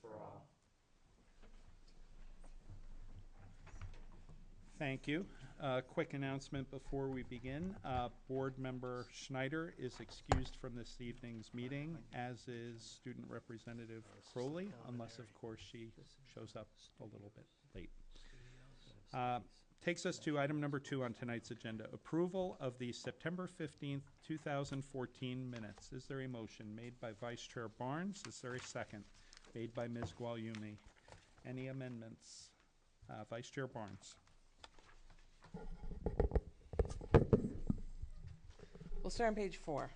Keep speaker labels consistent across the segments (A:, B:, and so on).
A: for all.
B: Thank you. Quick announcement before we begin. Board member Schneider is excused from this evening's meeting, as is student representative Crowley, unless of course she shows up a little bit late. Takes us to item number 2 on tonight's agenda, approval of the September 15th, 2014 minutes. Is there a motion made by Vice Chair Barnes? Is there a second? Made by Ms. Guglielmi. Any amendments? Vice Chair Barnes.
C: We'll start on page 4.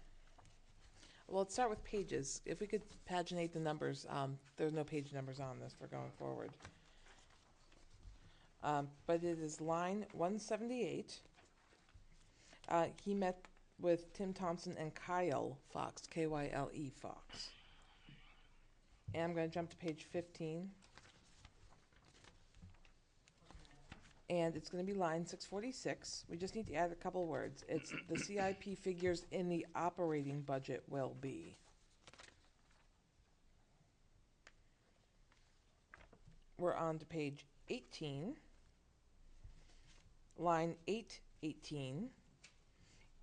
C: Well, let's start with pages. If we could paginate the numbers, there's no page numbers on this for going forward. But it is line 178. He met with Tim Thompson and Kyle Fox, K-Y-L-E Fox. And I'm going to jump to page 15. And it's going to be line 646. We just need to add a couple words. It's the CIP figures in the operating budget will be. We're on to page 18. Line 818.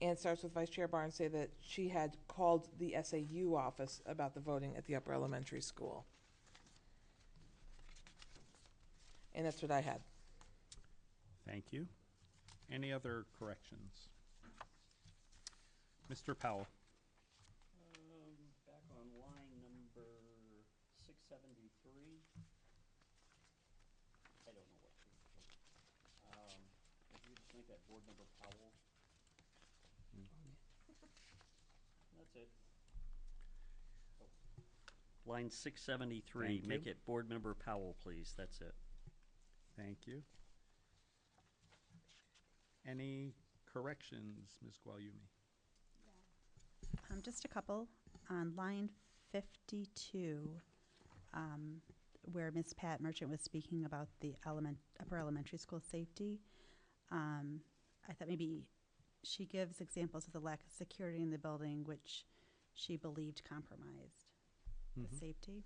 C: And it starts with Vice Chair Barnes say that she had called the SAU office about the voting at the upper elementary school. And that's what I had.
B: Thank you. Any other corrections? Mr. Powell.
A: Back on line number 673. I don't know what to if you just make that board member Powell. That's it. Oh. Line 673,
B: Thank
A: make
B: you.
A: it board member Powell, please. That's it.
B: Thank you. Any corrections, Ms. Guglielmi?
D: Just a couple. On line 52, where Ms. Pat Merchant was speaking about the upper elementary school safety, I thought maybe she gives examples of the lack of security in the building, which she believed compromised the safety.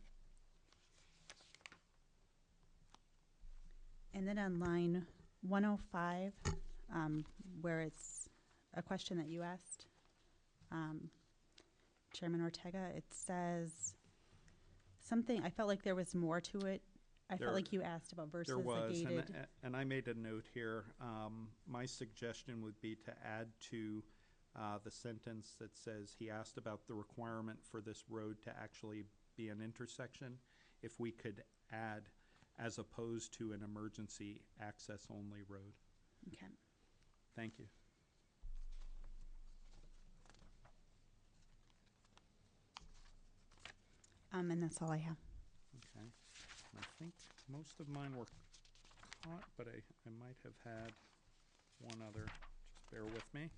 D: And then on line 105, where it's a question that you asked, Chairman Ortega, it says something, I felt like there was more to it. I felt like you asked about versus
B: There was,
D: the gated.
B: and I made a note here. My suggestion would be to add to the sentence that says he asked about the requirement for this road to actually be an intersection. If we could add, as opposed to an emergency access only road.
D: Okay.
B: Thank you.
D: And that's all I have.
B: Okay. I think most of mine were caught, but I might have had one other. Just bear with me.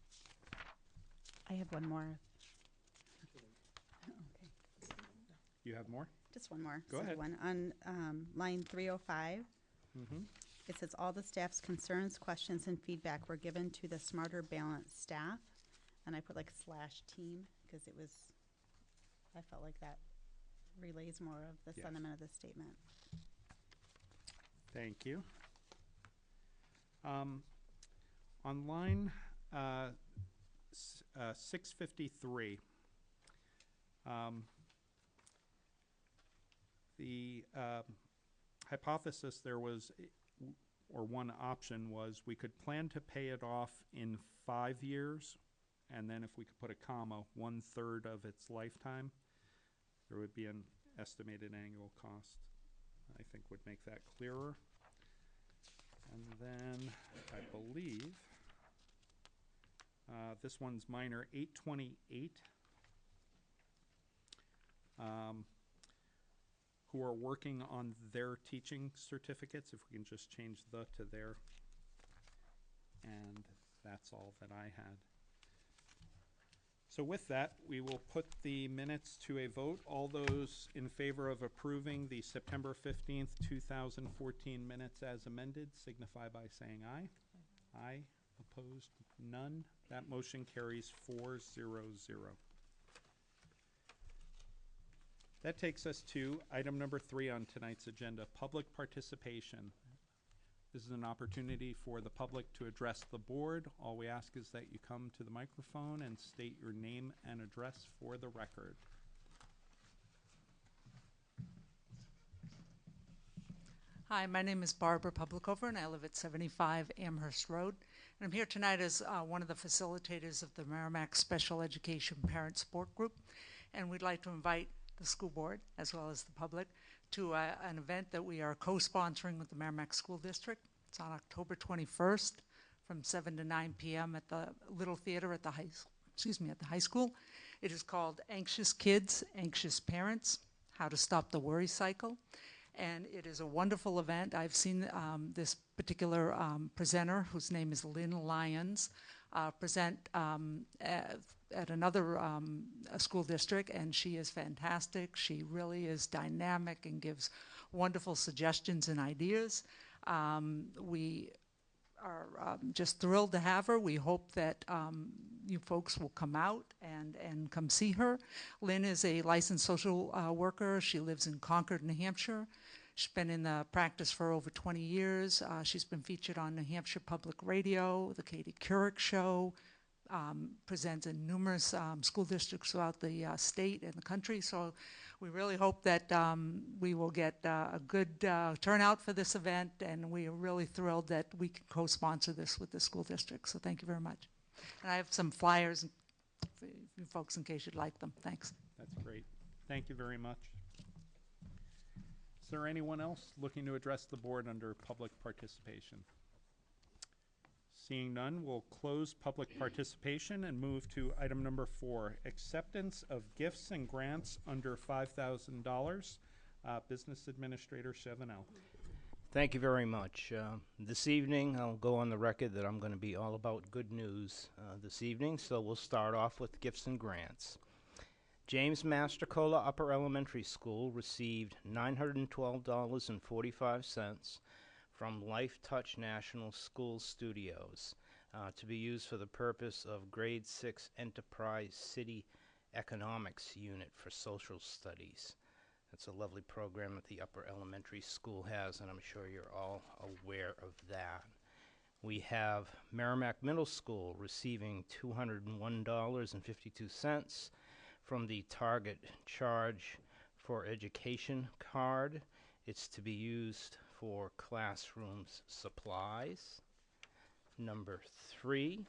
D: I have one more. Okay.
B: You have more?
D: Just one more.
B: Go ahead.
D: One on line 305.
B: Mm-hmm.
D: It says all the staff's concerns, questions, and feedback were given to the Smarter Balanced staff. And I put like /team because it was, I felt like that relays more of the
B: Yes.
D: sentiment of the statement.
B: Thank you. On line 653, the hypothesis there was, or one option was, we could plan to pay it off in 5 years, and then if we could put a comma, 1/3 of its lifetime, there would be an estimated annual cost. I think would make that clearer. And then I believe this one's minor, 828. Who are working on their teaching certificates, if we can just change the to their. And that's all that I had. So with that, we will put the minutes to a vote. All those in favor of approving the September 15th, 2014 minutes as amended signify by saying aye. Aye. Opposed? None. That motion carries 4-0-0. That takes us to item number 3 on tonight's agenda, public participation. This is an opportunity for the public to address the board. All we ask is that you come to the microphone and state your name and address for the record.
E: Hi, my name is Barbara Publicover, and I live at 75 Amherst Road. And I'm here tonight as one of the facilitators of the Merrimack Special Education Parent Sport Group. And we'd like to invite the school board, as well as the public, to an event that we are co-sponsoring with the Merrimack School District. It's on October 21st from 7 to 9 p.m. at the Little Theater at the high school. It is called Anxious Kids, Anxious Parents, How to Stop the Worry Cycle. And it is a wonderful event. I've seen this particular presenter, whose name is Lynn Lyons, present at another school district, and she is fantastic. She really is dynamic and gives wonderful suggestions and ideas. We are just thrilled to have her. We hope that you folks will come out and come see her. Lynn is a licensed social worker. She lives in Concord, New Hampshire. She's been in the practice for over 20 years. She's been featured on New Hampshire Public Radio, the Katie Couric Show, presents in numerous school districts throughout the state and the country. So we really hope that we will get a good turnout for this event, and we are really thrilled that we can co-sponsor this with the school district. So thank you very much. And I have some flyers for you folks in case you'd like them. Thanks.
B: That's great. Thank you very much. Is there anyone else looking to address the board under public participation? Seeing none, we'll close public participation and move to item number 4, acceptance of gifts and grants under $5,000. Business Administrator Chevenel.
F: Thank you very much. This evening, I'll go on the record that I'm going to be all about good news this evening, so we'll start off with gifts and grants. James Mastrocola Upper Elementary School received $912.45 from Life Touch National School Studios to be used for the purpose of Grade 6 Enterprise City Economics Unit for Social Studies. That's a lovely program that the Upper Elementary School has, and I'm sure you're all aware of that. We have Merrimack Middle School receiving $201.52 from the Target Charge for Education card. It's to be used for classroom supplies. Number 3,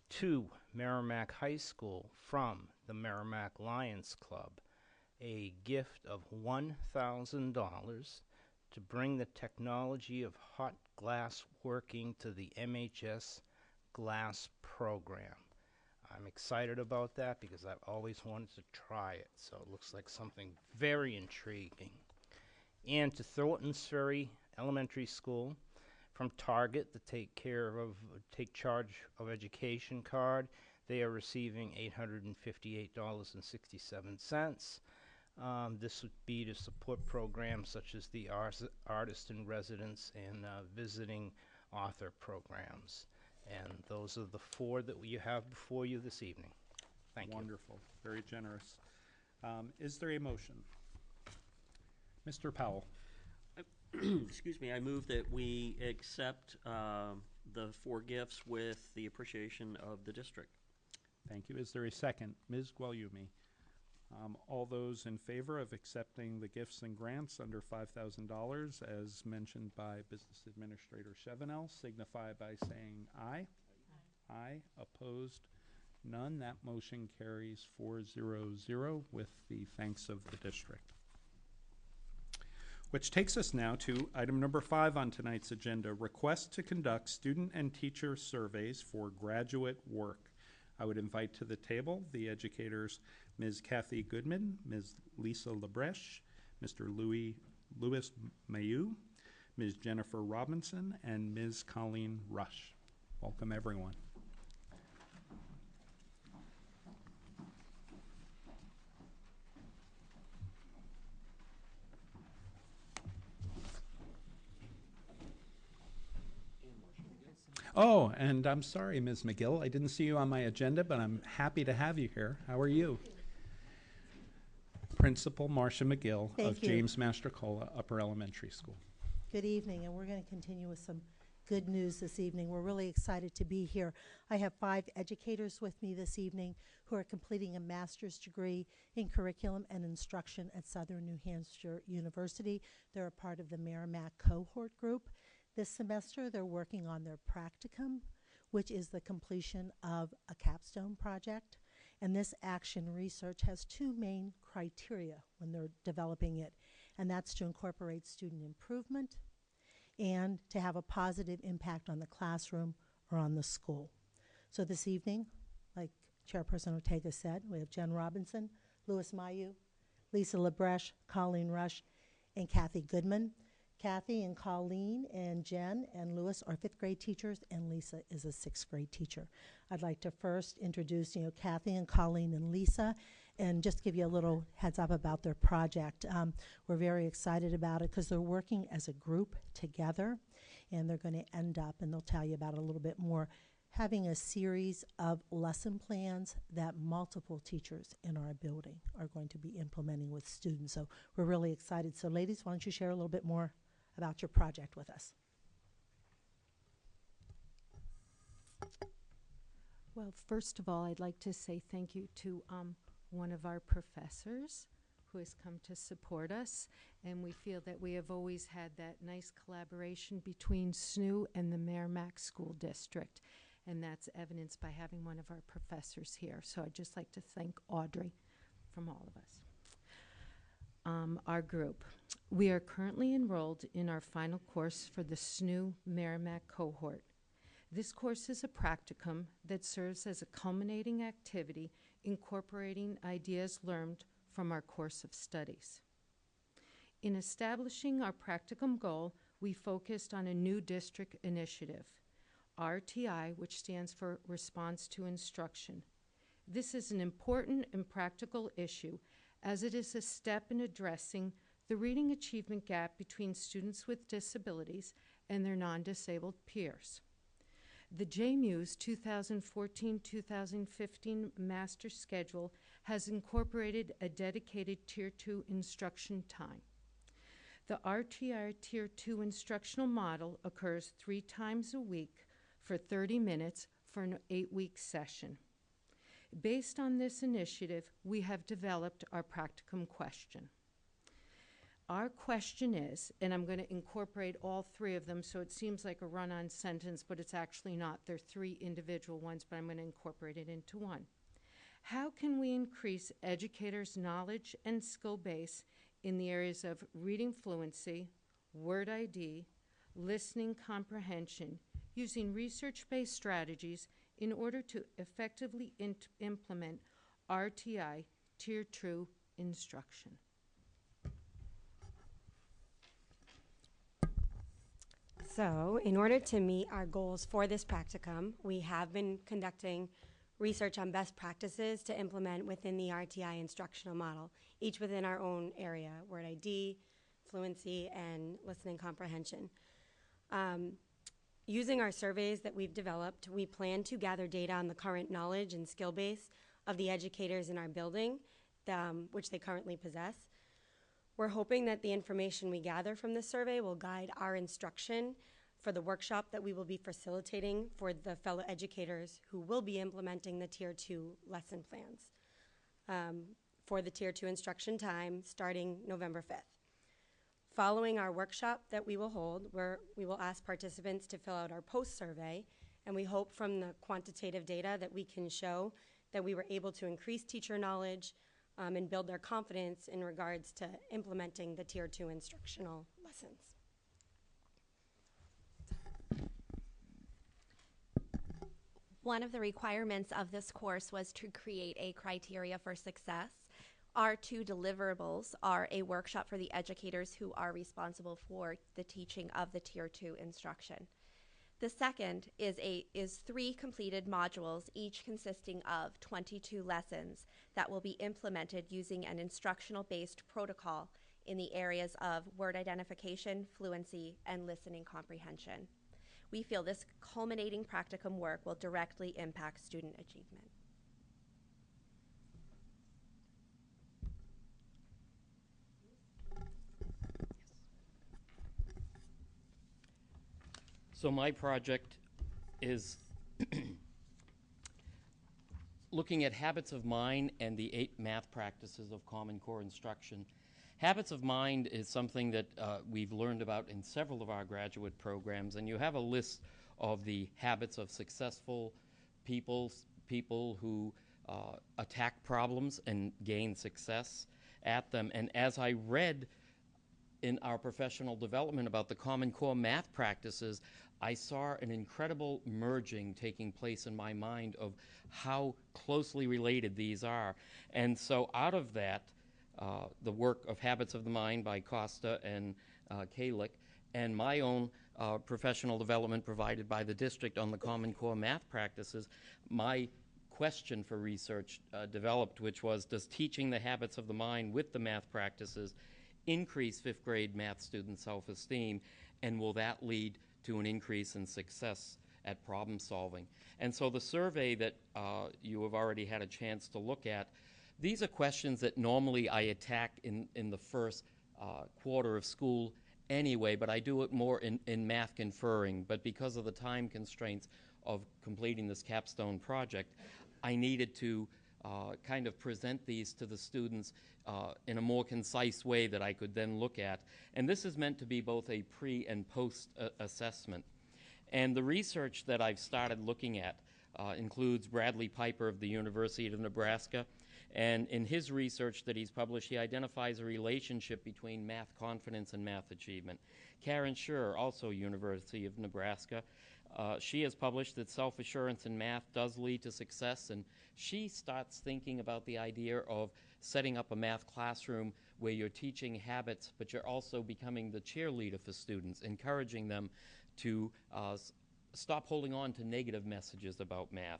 F: to Merrimack High School from the Merrimack Lions Club, a gift of $1,000 to bring the technology of hot glass working to the MHS glass program. I'm excited about that because I've always wanted to try it, so it looks like something very intriguing. And to Thornton's Ferry Elementary School from Target, the Take Charge of Education card, they are receiving $858.67. This would be to support programs such as the Artist in Residence and visiting author programs. And those are the 4 that you have before you this evening. Thank you.
B: Wonderful. Very generous. Is there a motion? Mr. Powell.
G: Excuse me, I move that we accept the 4 gifts with the appreciation of the district.
B: Thank you. Is there a second? Ms. Guglielmi. All those in favor of accepting the gifts and grants under $5,000 as mentioned by Business Administrator Chevenel signify by saying aye. Aye. Aye. Opposed? None. That motion carries 4-0-0 with the thanks of the district. Which takes us now to item number 5 on tonight's agenda, request to conduct student and teacher surveys for graduate work. I would invite to the table the educators Ms. Kathy Goodman, Ms. Lisa Labreche, Mr. Louis Mayu, Ms. Jennifer Robinson, and Ms. Colleen Rush. Welcome, everyone. Oh, and I'm sorry, Ms. McGill. I didn't see you on my agenda, but I'm happy to have you here. How are you? Principal Marcia McGill of
H: Thank you.
B: James Mastrocola Upper Elementary School.
H: Good evening, and we're going to continue with some good news this evening. We're really excited to be here. I have 5 educators with me this evening who are completing a master's degree in curriculum and instruction at Southern New Hampshire University. They're a part of the Merrimack cohort group. This semester, they're working on their practicum, which is the completion of a capstone project. And this action research has 2 main criteria when they're developing it, and that's to incorporate student improvement and to have a positive impact on the classroom or on the school. So this evening, like Chairperson Ortega said, we have Jen Robinson, Louis Mayu, Lisa Labreche, Colleen Rush, and Kathy Goodman. Kathy and Colleen and Jen and Louis are 5th grade teachers, and Lisa is a 6th grade teacher. I'd like to first introduce, Kathy and Colleen and Lisa, and just give you a little heads up about their project. We're very excited about it because they're working as a group together, and they're going to end up, and they'll tell you about it a little bit more, having a series of lesson plans that multiple teachers in our building are going to be implementing with students. So we're really excited. So ladies, why don't you share a little bit more about your project with us?
I: Well, first of all, I'd like to say thank you to one of our professors who has come to support us, and we feel that we have always had that nice collaboration between SNU and the Merrimack School District, and that's evidenced by having one of our professors here. So I'd just like to thank Audrey from all of us. Our group. We are currently enrolled in our final course for the SNU Merrimack cohort. This course is a practicum that serves as a culminating activity incorporating ideas learned from our course of studies. In establishing our practicum goal, we focused on a new district initiative, RTI, which stands for Response to Instruction. This is an important and practical issue as it is a step in addressing the reading achievement gap between students with disabilities and their non-disabled peers. The JMU's 2014-2015 master schedule has incorporated a dedicated Tier 2 instruction time. The RTI Tier 2 instructional model occurs 3 times a week for 30 minutes for an 8-week session. Based on this initiative, we have developed our practicum question. Our question is, and I'm going to incorporate all 3 of them, so it seems like a run-on sentence, but it's actually not. They're 3 individual ones, but I'm going to incorporate it into one. How can we increase educators' knowledge and skill base in the areas of reading fluency, word ID, listening comprehension, using research-based strategies in order to effectively implement RTI Tier 2 instruction?
J: So, in order to meet our goals for this practicum, we have been conducting research on best practices to implement within the RTI instructional model, each within our own area, word ID, fluency, and listening comprehension. Using our surveys that we've developed, we plan to gather data on the current knowledge and skill base of the educators in our building, which they currently possess. We're hoping that the information we gather from this survey will guide our instruction for the workshop that we will be facilitating for the fellow educators who will be implementing the Tier 2 lesson plans for the Tier 2 instruction time starting November 5th. Following our workshop that we will hold, where we will ask participants to fill out our post-survey, and we hope from the quantitative data that we can show that we were able to increase teacher knowledge and build their confidence in regards to implementing the Tier 2 instructional lessons.
K: One of the requirements of this course was to create a criteria for success. Our 2 deliverables are a workshop for the educators who are responsible for the teaching of the Tier 2 instruction. The second is 3 completed modules, each consisting of 22 lessons that will be implemented using an instructional-based protocol in the areas of word identification, fluency, and listening comprehension. We feel this culminating practicum work will directly impact student achievement.
G: So my project is looking at habits of mind and the 8 math practices of Common Core instruction. Habits of mind is something that we've learned about in several of our graduate programs, and you have a list of the habits of successful people who attack problems and gain success at them. And as I read in our professional development about the Common Core math practices, I saw an incredible merging taking place in my mind of how closely related these are. And so out of that, the work of Habits of the Mind by Costa and Kalick, and my own professional development provided by the district on the Common Core math practices, my question for research developed, which was, does teaching the habits of the mind with the math practices increase 5th grade math student self-esteem, and will that lead to an increase in success at problem solving? And so the survey that you have already had a chance to look at, these are questions that normally I attack in the first quarter of school anyway, but I do it more in math conferring. But because of the time constraints of completing this capstone project, I needed to kind of present these to the students in a more concise way that I could then look at. And this is meant to be both a pre and post assessment. And the research that I've started looking at includes Bradley Piper of the University of Nebraska. And in his research that he's published, he identifies a relationship between math confidence and math achievement. Karen Schur, also University of Nebraska, she has published that self-assurance in math does lead to success, and she starts thinking about the idea of setting up a math classroom where you're teaching habits, but you're also becoming the cheerleader for students, encouraging them to stop holding on to negative messages about math.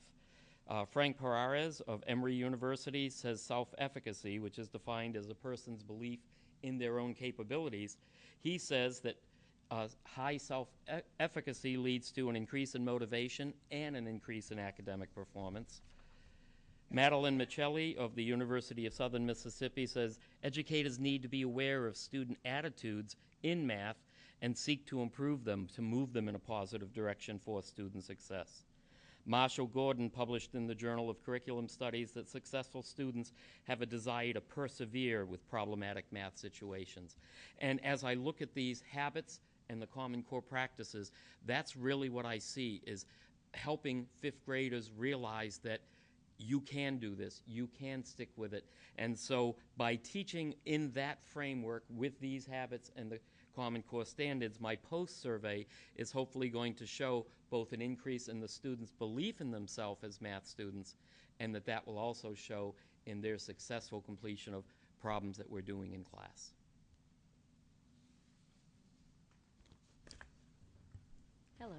G: Frank Perarez of Emory University says self-efficacy, which is defined as a person's belief in their own capabilities. He says that high self-efficacy leads to an increase in motivation and an increase in academic performance. Madeline Michelli of the University of Southern Mississippi says educators need to be aware of student attitudes in math and seek to improve them, to move them in a positive direction for student success. Marshall Gordon published in the Journal of Curriculum Studies that successful students have a desire to persevere with problematic math situations. And as I look at these habits and the Common Core practices, that's really what I see, is helping 5th graders realize that you can do this, you can stick with it. And so by teaching in that framework with these habits and the Common Core standards, my post-survey is hopefully going to show both an increase in the students' belief in themselves as math students, and that will also show in their successful completion of problems that we're doing in class.
L: Hello.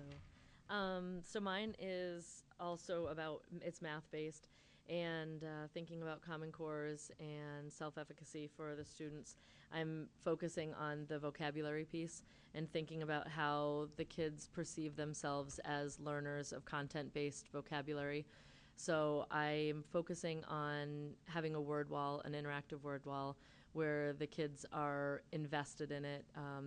L: So mine is also about, it's math-based, and thinking about Common Cores and self-efficacy for the students. I'm focusing on the vocabulary piece and thinking about how the kids perceive themselves as learners of content-based vocabulary. So I'm focusing on having a word wall, an interactive word wall, where the kids are invested in it.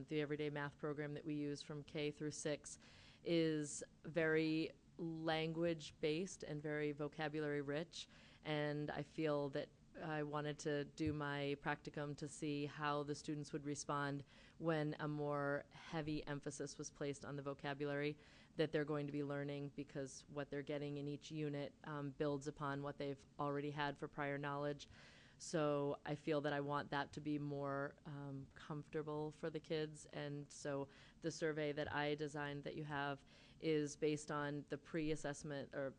L: The everyday math program that we use from K through 6 is very language-based and very vocabulary-rich, and I feel that I wanted to do my practicum to see how the students would respond when a more heavy emphasis was placed on the vocabulary that they're going to be learning, because what they're getting in each unit builds upon what they've already had for prior knowledge. So I feel that I want that to be more comfortable for the kids, and so the survey that I designed that you have is based on the pre-assessment, or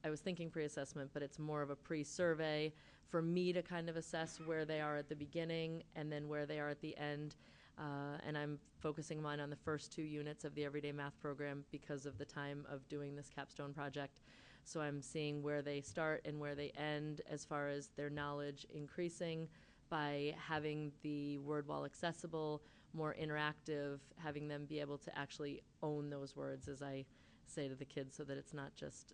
L: I was thinking pre-assessment, but it's more of a pre-survey for me to kind of assess where they are at the beginning and then where they are at the end. And I'm focusing mine on the first 2 units of the Everyday Math program because of the time of doing this capstone project. So I'm seeing where they start and where they end as far as their knowledge increasing by having the word wall accessible, more interactive, having them be able to actually own those words, as I say to the kids, so that it's not just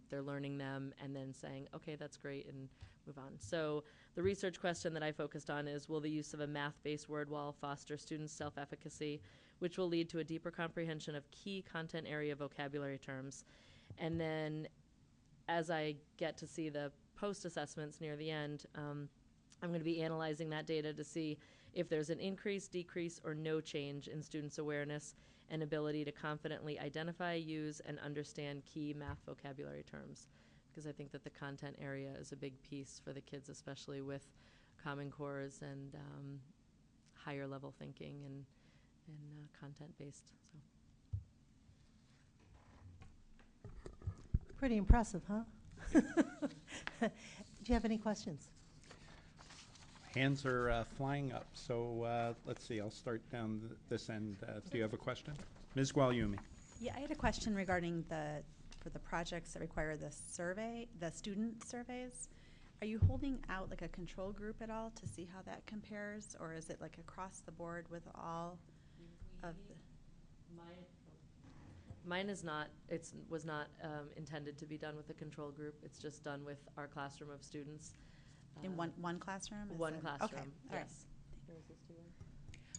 L: they're learning them and then saying, okay, that's great, and move on. So the research question that I focused on is, will the use of a math-based word wall foster students' self-efficacy, which will lead to a deeper comprehension of key content area vocabulary terms? And then as I get to see the post-assessments near the end, I'm going to be analyzing that data to see if there's an increase, decrease, or no change in students' awareness and ability to confidently identify, use, and understand key math vocabulary terms. Because I think that the content area is a big piece for the kids, especially with Common Cores and higher level thinking and content-based. So.
H: Pretty impressive, huh? Do you have any questions?
B: Hands are flying up, so let's see, I'll start down this end. Do you have a question? Ms. Guagliumi.
D: Yeah, I had a question regarding for the projects that require the student surveys. Are you holding out like a control group at all to see how that compares, or is it like across the board with all of the?
L: Mine is not. Was not intended to be done with a control group. It's just done with our classroom of students.
D: In one classroom?
L: One classroom.
D: Okay. All right.
L: Yes.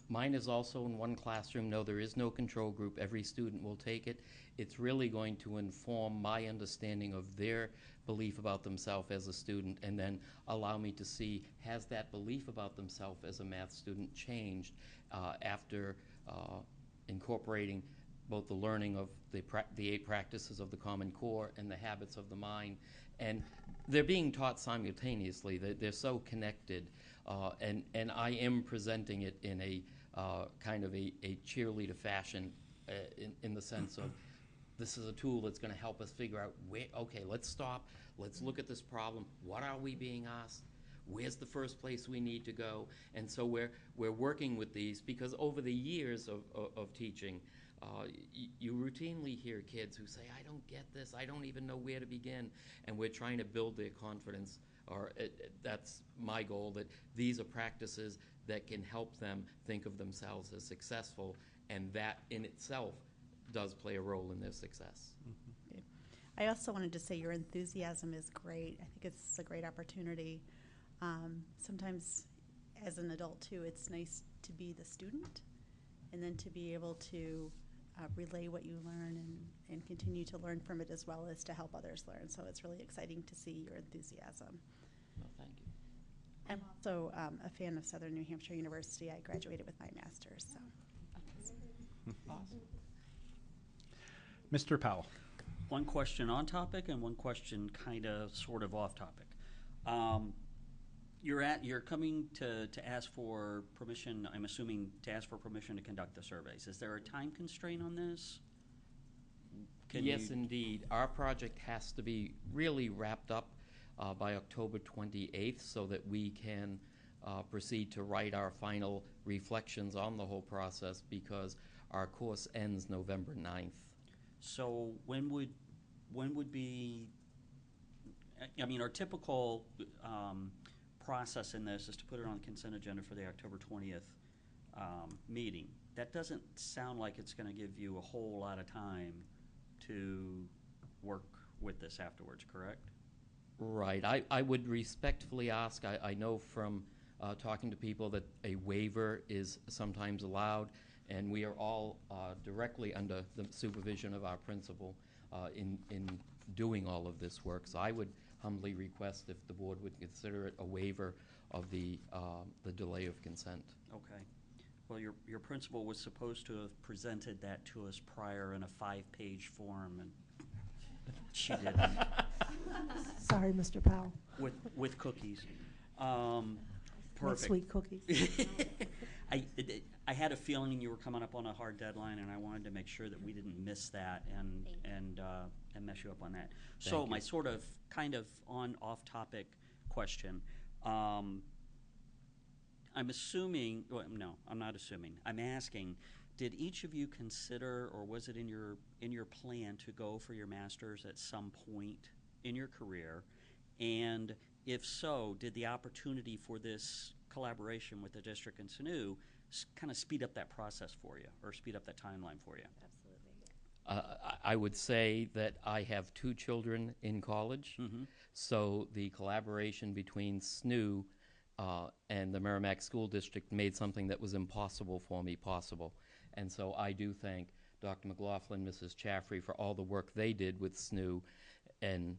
G: Mine is also in one classroom. No, there is no control group. Every student will take it. It's really going to inform my understanding of their belief about themselves as a student, and then allow me to see, has that belief about themselves as a math student changed after incorporating both the learning of the 8 practices of the Common Core and the habits of the mind. And they're being taught simultaneously. They're so connected. And I am presenting it in a kind of a cheerleader fashion in the sense of, this is a tool that's going to help us figure out okay, let's stop, let's look at this problem. What are we being asked? Where's the first place we need to go? And so we're working with these, because over the years of teaching, you routinely hear kids who say, I don't get this, I don't even know where to begin. And we're trying to build their confidence, or that's my goal, that these are practices that can help them think of themselves as successful, and that in itself does play a role in their success.
D: Mm-hmm. I also wanted to say your enthusiasm is great. I think it's a great opportunity. Sometimes as an adult too, it's nice to be the student and then to be able to relay what you learn and continue to learn from it, as well as to help others learn. So it's really exciting to see your enthusiasm.
G: Well, thank you.
D: I'm also a fan of Southern New Hampshire University. I graduated with my master's. So.
G: Awesome.
B: Mr. Powell.
A: One question on topic and one question kind of sort of off topic. You're coming to ask for permission, I'm assuming, to ask for permission to conduct the surveys. Is there a time constraint on this?
G: Yes, indeed. Our project has to be really wrapped up by October 28th so that we can proceed to write our final reflections on the whole process, because our course ends November 9th.
A: So when would be, I mean, our typical process in this is to put it on the consent agenda for the October 20th meeting. That doesn't sound like it's going to give you a whole lot of time to work with this afterwards, correct?
G: Right. I would respectfully ask, I know from talking to people that a waiver is sometimes allowed, and we are all directly under the supervision of our principal in doing all of this work. So I would humbly request if the board would consider it a waiver of the delay of consent.
A: Okay. Well, your principal was supposed to have presented that to us prior in a 5-page form, and she didn't.
H: Sorry, Mr. Powell.
A: With cookies.
H: With
A: Perfect.
H: sweet cookies.
A: I had a feeling you were coming up on a hard deadline, and I wanted to make sure that we didn't miss that and mess you up on that. So my sort of kind of off-topic question. I'm assuming, well, no, I'm not assuming. I'm asking, did each of you consider, or was it in your plan to go for your master's at some point in your career? And if so, did the opportunity for this collaboration with the district and SNU kind of speed up that process for you, or speed up that timeline for you?
L: Absolutely.
G: I would say that I have 2 children in college, so the collaboration between SNU and the Merrimack School District made something that was impossible for me possible. And so I do thank Dr. McLaughlin, Mrs. Chaffrey, for all the work they did with SNU and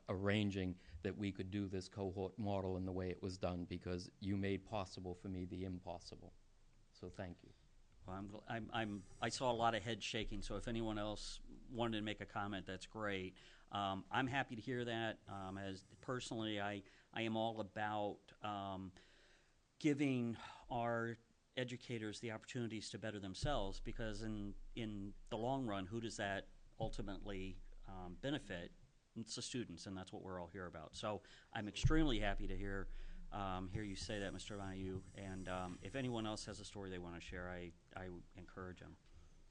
G: arranging that we could do this cohort model in the way it was done, because you made possible for me the impossible. So thank you.
A: Well, I saw a lot of head shaking, so if anyone else wanted to make a comment, that's great. I'm happy to hear that. As personally, I am all about giving our educators the opportunities to better themselves, because in the long run, who does that ultimately benefit? It's the students, and that's what we're all here about. So I'm extremely happy to hear you say that, Mr. Mayu. And if anyone else has a story they want to share, I encourage them.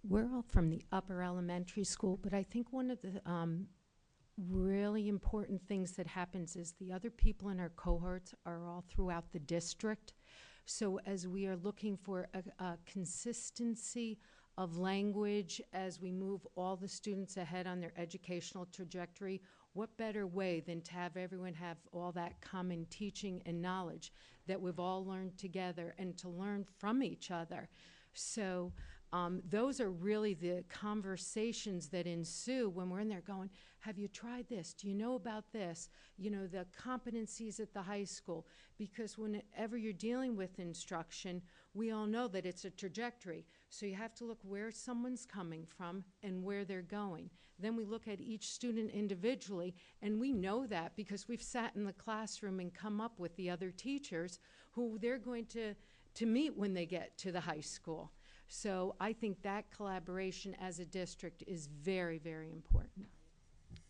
I: We're all from the upper elementary school, but I think one of the really important things that happens is the other people in our cohorts are all throughout the district. So as we are looking for a consistency of language as we move all the students ahead on their educational trajectory, what better way than to have everyone have all that common teaching and knowledge that we've all learned together and to learn from each other. So those are really the conversations that ensue when we're in there going, have you tried this? Do you know about this? You know, the competencies at the high school. Because whenever you're dealing with instruction, we all know that it's a trajectory. So you have to look where someone's coming from and where they're going. Then we look at each student individually, and we know that because we've sat in the classroom and come up with the other teachers who they're going to meet when they get to the high school. So I think that collaboration as a district is very, very important,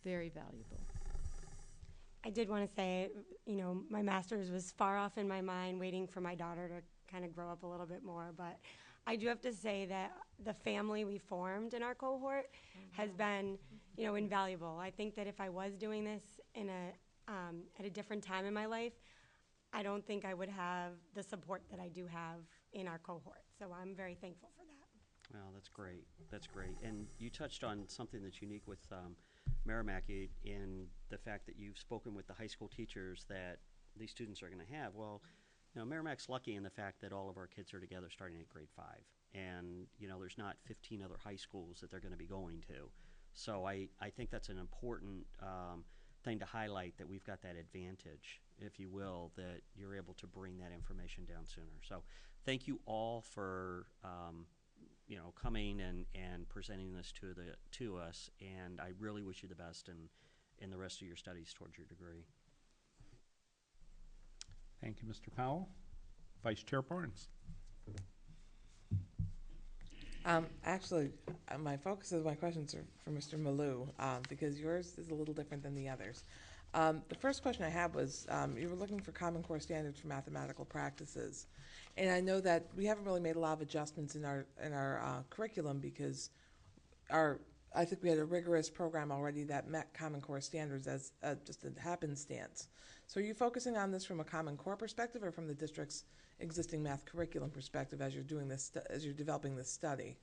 I: very valuable.
J: I did want to say, you know, my master's was far off in my mind, waiting for my daughter to kind of grow up a little bit more. But I do have to say that the family we formed in our cohort has been, you know, invaluable. I think that if I was doing this in at a different time in my life, I don't think I would have the support that I do have in our cohort. So I'm very thankful for that.
A: Well, that's great. That's great. And you touched on something that's unique with Merrimack in the fact that you've spoken with the high school teachers that these students are going to have. Well, you know, Merrimack's lucky in the fact that all of our kids are together starting at grade 5. And, you know, there's not 15 other high schools that they're going to be going to. So I think that's an important thing to highlight, that we've got that advantage, if you will, that you're able to bring that information down sooner. So thank you all for you know, coming and presenting this to us, and I really wish you the best in the rest of your studies towards your degree.
B: Thank you, Mr. Powell. Vice Chair Barnes.
C: Actually, my focus of my questions are for Mr. Malou, because yours is a little different than the others. The first question I had was, you were looking for Common Core standards for mathematical practices. And I know that we haven't really made a lot of adjustments in our curriculum, because I think we had a rigorous program already that met Common Core standards as just a happenstance. So are you focusing on this from a Common Core perspective, or from the district's existing math curriculum perspective as you're doing this, as you're developing this study?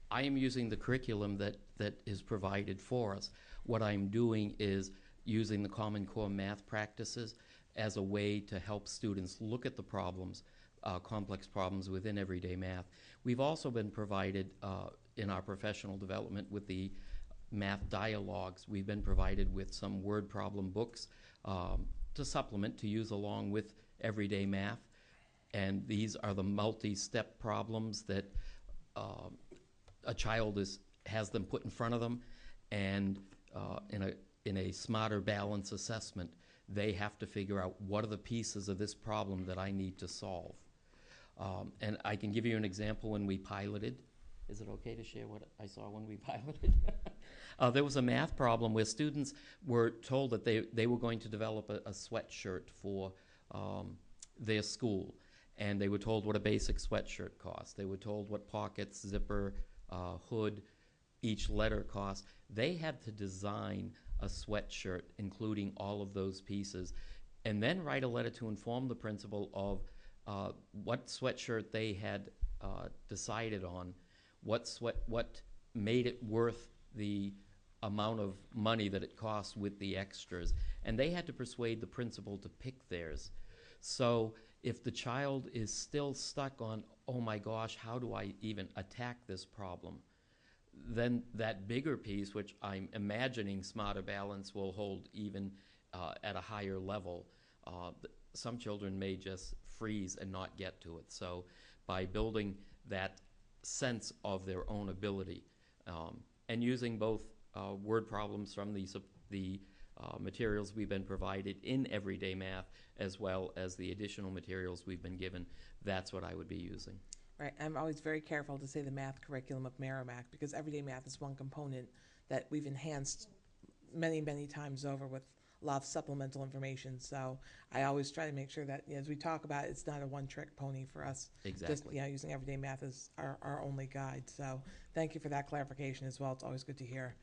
G: I am using the curriculum that is provided for us. What I'm doing is using the Common Core math practices as a way to help students look at the problems, complex problems within everyday math. We've also been provided in our professional development with the math dialogues. We've been provided with some word problem books to supplement, to use along with everyday math. And these are the multi-step problems that a child has them put in front of them, and in a smarter balance assessment, they have to figure out what are the pieces of this problem that I need to solve. And I can give you an example when we piloted. Is it okay to share what I saw when we piloted? There was a math problem where students were told that they were going to develop a sweatshirt for their school. And they were told what a basic sweatshirt cost. They were told what pockets, zipper, hood, each letter cost. They had to design a sweatshirt including all of those pieces, and then write a letter to inform the principal of what sweatshirt they had decided on what made it worth the amount of money that it costs with the extras, and they had to persuade the principal to pick theirs. So if the child is still stuck on, oh my gosh, how do I even attack this problem, then that bigger piece, which I'm imagining Smarter Balance will hold even at a higher level, some children may just freeze and not get to it. So by building that sense of their own ability and using both word problems from the materials we've been provided in everyday math, as well as the additional materials we've been given, that's what I would be using.
C: Right. I'm always very careful to say the math curriculum of Merrimack, because everyday math is one component that we've enhanced many, many times over with a lot of supplemental information. So I always try to make sure that, as we talk about it, it's not a one-trick pony for us.
G: Exactly.
C: Just, using everyday math as our only guide. So thank you for that clarification as well. It's always good to hear.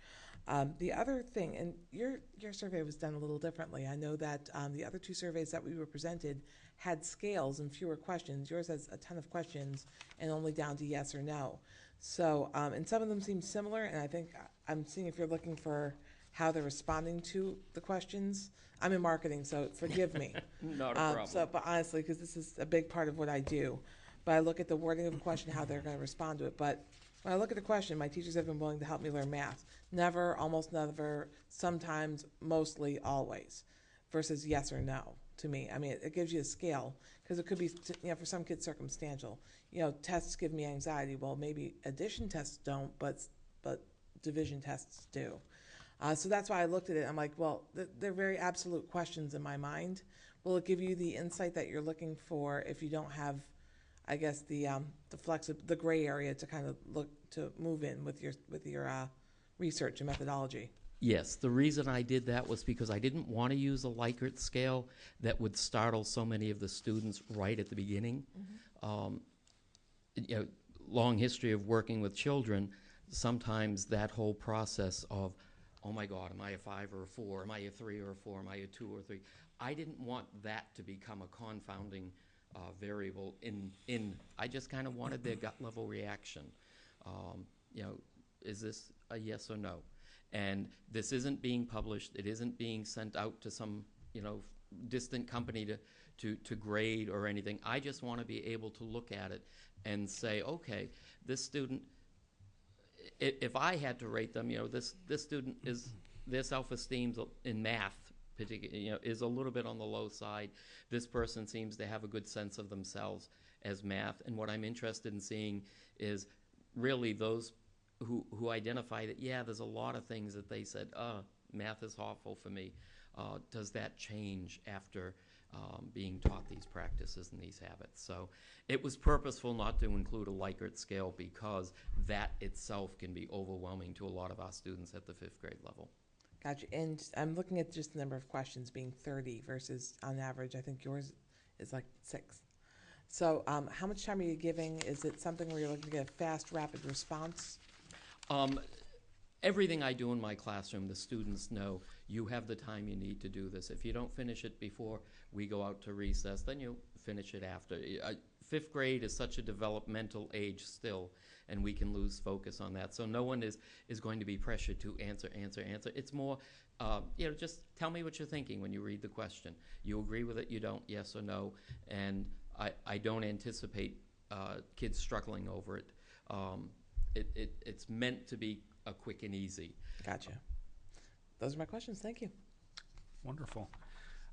C: The other thing, and your survey was done a little differently. I know that the other two surveys that we were presented had scales and fewer questions. Yours has a ton of questions and only down to yes or no. So, and some of them seem similar, and I think I'm seeing if you're looking for how they're responding to the questions. I'm in marketing, so forgive me.
G: Not a problem.
C: But honestly, because this is a big part of what I do. But I look at the wording of a question, how they're going to respond to it. But when I look at the question, my teachers have been willing to help me learn math. Never, almost never, sometimes, mostly, always, versus yes or no to me. I mean, it gives you a scale, because it could be, for some kids, circumstantial. Tests give me anxiety. Well, maybe addition tests don't, but division tests do. So that's why I looked at it. I'm like, well, they're very absolute questions in my mind. Will it give you the insight that you're looking for if you don't have, I guess, the gray area to kind of look to move in with your research and methodology?
G: Yes, the reason I did that was because I didn't want to use a Likert scale that would startle so many of the students right at the beginning. Mm-hmm. Long history of working with children, sometimes that whole process of, oh my God, am I a 5 or a 4? Am I a 3 or a 4? Am I a 2 or 3? I didn't want that to become a confounding variable in I just kind of wanted their gut level reaction. Is this a yes or no? And this isn't being published. It isn't being sent out to some, distant company to grade or anything. I just want to be able to look at it and say, okay, this student, if I had to rate them, this student their self-esteem in math, particularly, is a little bit on the low side. This person seems to have a good sense of themselves as math. And what I'm interested in seeing is really those who identify that, there's a lot of things that they said, math is awful for me. Does that change after being taught these practices and these habits? So it was purposeful not to include a Likert scale, because that itself can be overwhelming to a lot of our students at the 5th grade level.
C: Gotcha. And I'm looking at just the number of questions being 30 versus, on average, I think yours is like 6. So how much time are you giving? Is it something where you're looking to get a fast, rapid response?
G: Everything I do in my classroom, the students know you have the time you need to do this. If you don't finish it before we go out to recess, then you finish it after. 5th grade is such a developmental age still, and we can lose focus on that. So no one is going to be pressured to answer. It's more, just tell me what you're thinking when you read the question. You agree with it, you don't, yes or no. And I don't anticipate kids struggling over it. It's meant to be a quick and easy.
C: Gotcha. Those are my questions. Thank you.
B: Wonderful.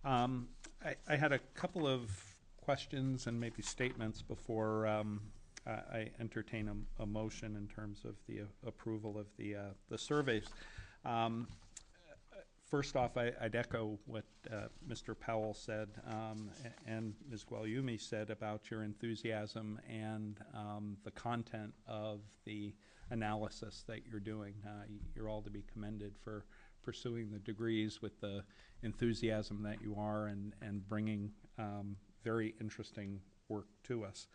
B: I had a couple of questions and maybe statements before I entertain a motion in terms of the approval of the surveys. First off, I'd echo what Mr. Powell said and Ms. Guglielmi said about your enthusiasm and the content of the analysis that you're doing. You're all to be commended for pursuing the degrees with the enthusiasm that you are and bringing very interesting work to us.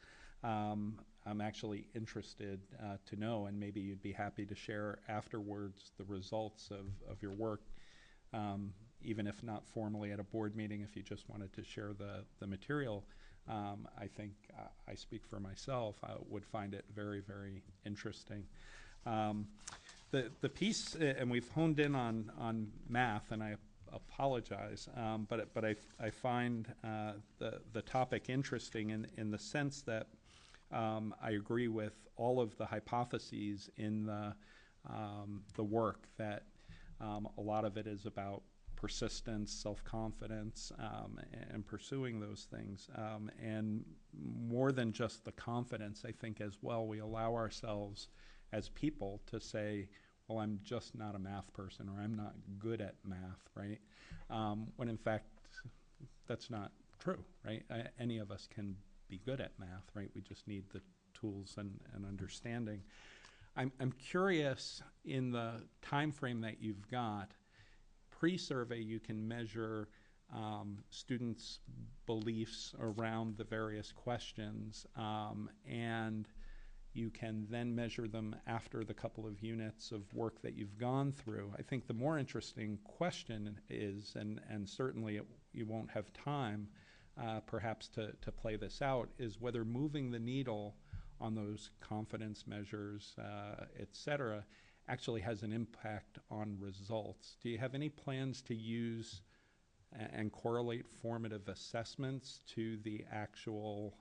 B: I'm actually interested to know, and maybe you'd be happy to share afterwards, the results of your work, even if not formally at a board meeting, if you just wanted to share the material. I think I speak for myself. I would find it very, very interesting. The piece, and we've honed in on math, and I apologize, but I find the topic interesting in the sense that I agree with all of the hypotheses in the work, that a lot of it is about persistence, self-confidence, and pursuing those things. And more than just the confidence, I think as well, we allow ourselves as people to say, well, I'm just not a math person, or I'm not good at math, right? When in fact, that's not true, right? Any of us can be good at math, right? We just need the tools and understanding. I'm curious, in the time frame that you've got, pre-survey you can measure students' beliefs around the various questions, and you can then measure them after the couple of units of work that you've gone through. I think the more interesting question is, and certainly you won't have time perhaps to play this out, is whether moving the needle on those confidence measures, et cetera, actually has an impact on results. Do you have any plans to use and correlate formative assessments to the actual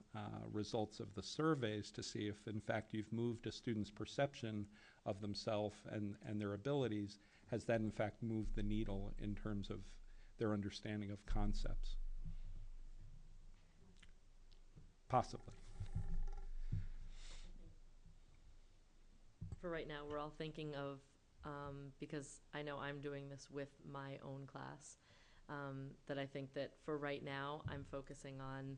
B: results of the surveys to see if, in fact, you've moved a student's perception of themselves and their abilities? Has that, in fact, moved the needle in terms of their understanding of concepts? Possibly.
L: For right now, we're all thinking of, because I know I'm doing this with my own class, that I think that for right now, I'm focusing on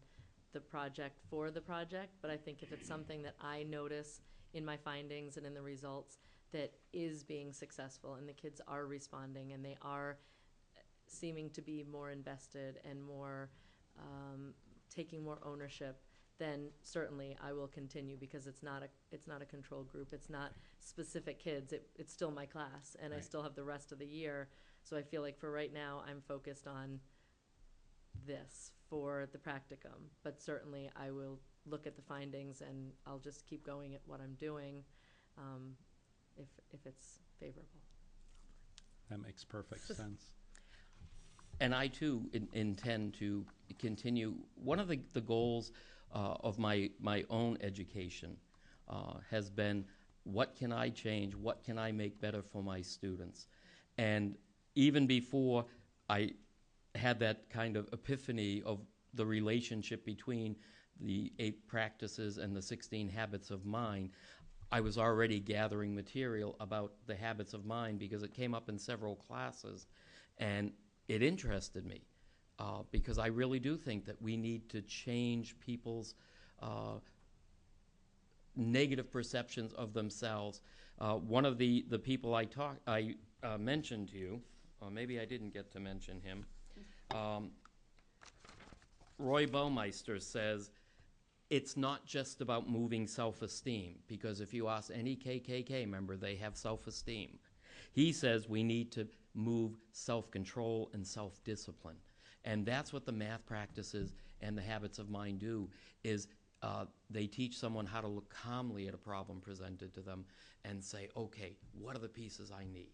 L: the project for the project, but I think if it's something that I notice in my findings and in the results that is being successful and the kids are responding and they are seeming to be more invested and more taking more ownership, then certainly I will continue, because it's not a control group. It's not specific kids. It's still my class, and I still have the rest of the year. So I feel like for right now, I'm focused on this for the practicum. But certainly I will look at the findings, and I'll just keep going at what I'm doing if it's favorable.
B: That makes perfect sense.
G: And I too intend to continue. One of the goals of my own education has been, what can I change? What can I make better for my students? And even before I had that kind of epiphany of the relationship between the 8 practices and the 16 habits of mind, I was already gathering material about the habits of mind, because it came up in several classes, and it interested me. Because I really do think that we need to change people's negative perceptions of themselves. One of the people I mentioned to you, or maybe I didn't get to mention him, Roy Baumeister says, it's not just about moving self-esteem, because if you ask any KKK member, they have self-esteem. He says we need to move self-control and self-discipline. And that's what the math practices and the habits of mind do, is they teach someone how to look calmly at a problem presented to them and say, okay, what are the pieces I need?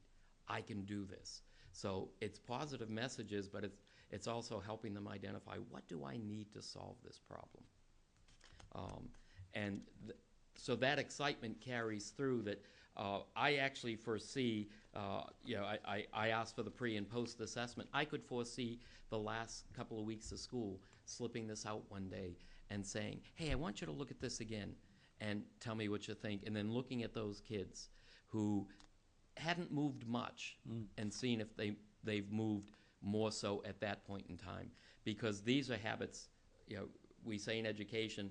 G: I can do this. So it's positive messages, but it's also helping them identify, what do I need to solve this problem? So that excitement carries through, that I actually foresee, I asked for the pre and post assessment. I could foresee the last couple of weeks of school slipping this out one day and saying, hey, I want you to look at this again and tell me what you think. And then looking at those kids who hadn't moved much and seeing if they've moved more so at that point in time. Because these are habits, we say in education,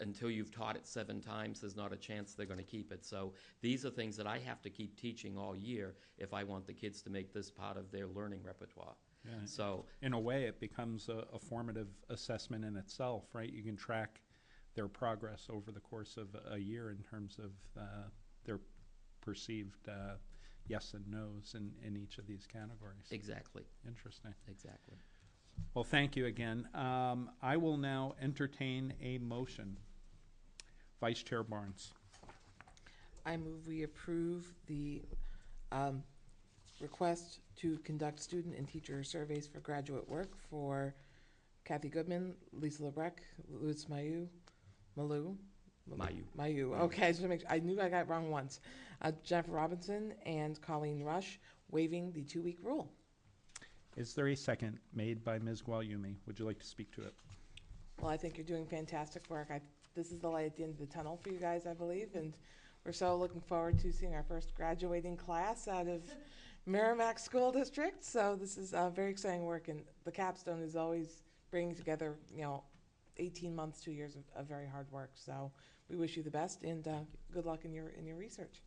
G: until you've taught it 7 times, there's not a chance they're going to keep it. So these are things that I have to keep teaching all year if I want the kids to make this part of their learning repertoire.
B: Yeah.
G: So
B: in a way, it becomes a formative assessment in itself, right? You can track their progress over the course of a year in terms of their perceived yes and no's in each of these categories.
G: Exactly.
B: Interesting.
G: Exactly.
B: Well, thank you again. I will now entertain a motion. Vice Chair Barnes.
C: I move we approve the request to conduct student and teacher surveys for graduate work for Kathy Goodman, Lisa Lebrecq, Louis Mayu. Okay, so I knew I got it wrong once. Jennifer Robinson and Colleen Rush, waiving the 2-week rule.
B: Is there a second made by Ms. Guayumi? Would you like to speak to it?
C: Well, I think you're doing fantastic work. This is the light at the end of the tunnel for you guys, I believe, and we're so looking forward to seeing our first graduating class out of Merrimack School District. So this is very exciting work, and the capstone is always bringing together, 18 months, 2 years of very hard work. So we wish you the best, and good luck in your research.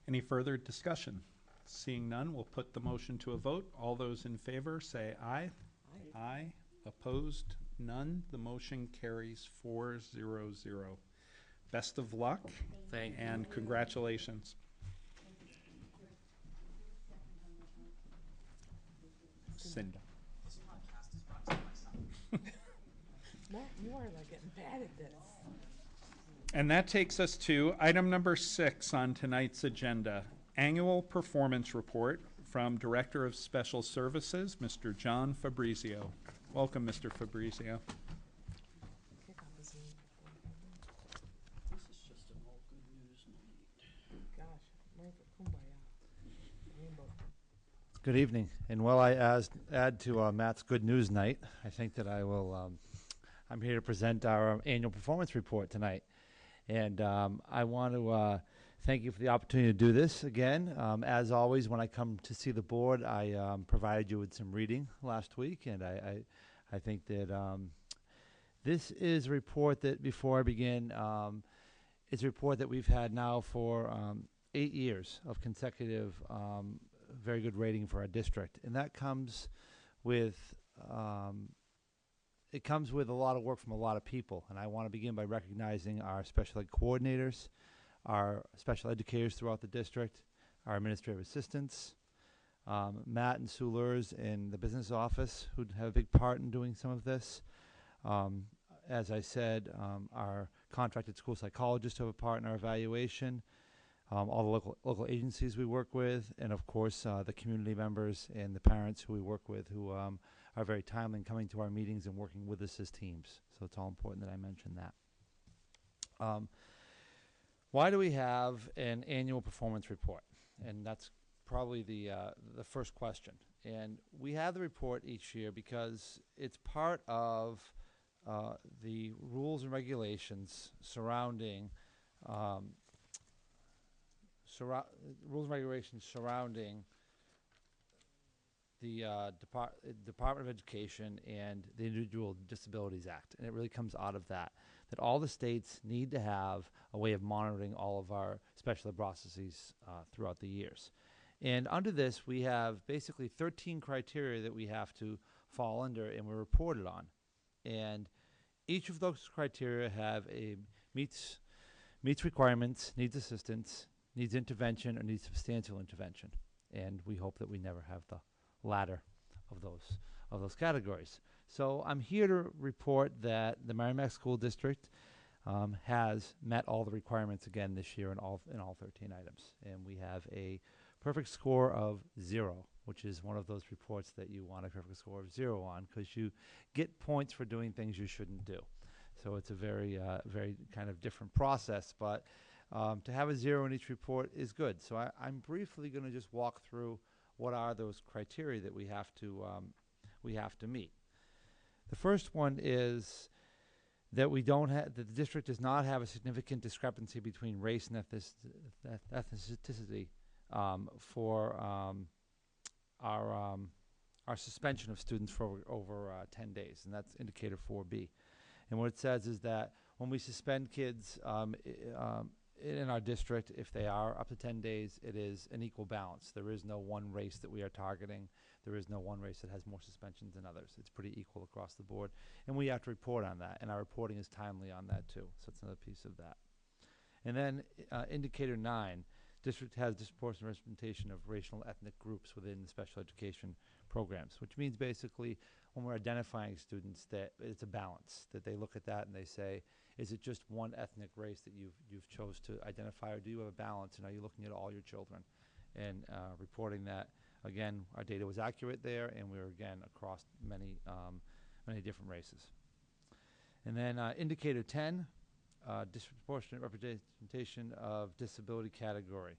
B: Any further discussion? Seeing none, we'll put the motion to a vote. All those in favor say aye. Aye. Aye. Opposed? None. The motion carries 4-0-0. Best of luck.
G: Thank you.
B: And congratulations. Cinda.
C: You are like getting bad at this.
B: And that takes us to item number 6 on tonight's agenda. Annual Performance Report from Director of Special Services, Mr. John Fabrizio. Welcome, Mr. Fabrizio.
A: This is just an all good news night.
C: Gosh, Rainbow.
M: Good evening, and while I add to Matt's good news night, I think that I will. I'm here to present our annual performance report tonight, and I want to thank you for the opportunity to do this again. As always, when I come to see the board, I provided you with some reading last week, and I think that this is a report that, before I begin, it's a report that we've had now for 8 years of consecutive very good rating for our district, and that comes with it comes with a lot of work from a lot of people. And I want to begin by recognizing our special ed coordinators, our special educators throughout the district, our administrative assistants, Matt and Sue Lurs in the business office, who have a big part in doing some of this. As I said, our contracted school psychologists have a part in our evaluation, all the local agencies we work with, and of course the community members and the parents who we work with, who are very timely in coming to our meetings and working with us as teams. So it's all important that I mention that. Why do we have an annual performance report? And that's probably the first question. And we have the report each year because it's part of the rules and regulations surrounding the Department of Education and the Individual Disabilities Act. And it really comes out of that all the states need to have a way of monitoring all of our special ed processes throughout the years. And under this, we have basically 13 criteria that we have to fall under and we're reported on. And each of those criteria have meets requirements, needs assistance, needs intervention, or needs substantial intervention. And we hope that we never have the latter of those categories. So I'm here to report that the Merrimack School District has met all the requirements again this year in all 13 items. And we have a perfect score of 0, which is one of those reports that you want a perfect score of 0 on, because you get points for doing things you shouldn't do. So it's a very kind of different process, but to have a 0 in each report is good. So I'm briefly going to just walk through what are those criteria that we have to meet. The first one is that the district does not have a significant discrepancy between race and ethnicity for our suspension of students for over 10 days, and that's indicator 4B. And what it says is that when we suspend kids in our district, if they are up to 10 days, it is an equal balance. There is no one race that we are targeting. There is no one race that has more suspensions than others. It's pretty equal across the board. And we have to report on that, and our reporting is timely on that too. So it's another piece of that. And then indicator 9, district has disproportionate representation of racial and ethnic groups within the special education programs, which means basically when we're identifying students that it's a balance, that they look at that and they say, is it just one ethnic race that you've chose to identify, or do you have a balance, and are you looking at all your children? And reporting that, again, our data was accurate there, and we were, again, across many different races. And then indicator 10, disproportionate representation of disability category.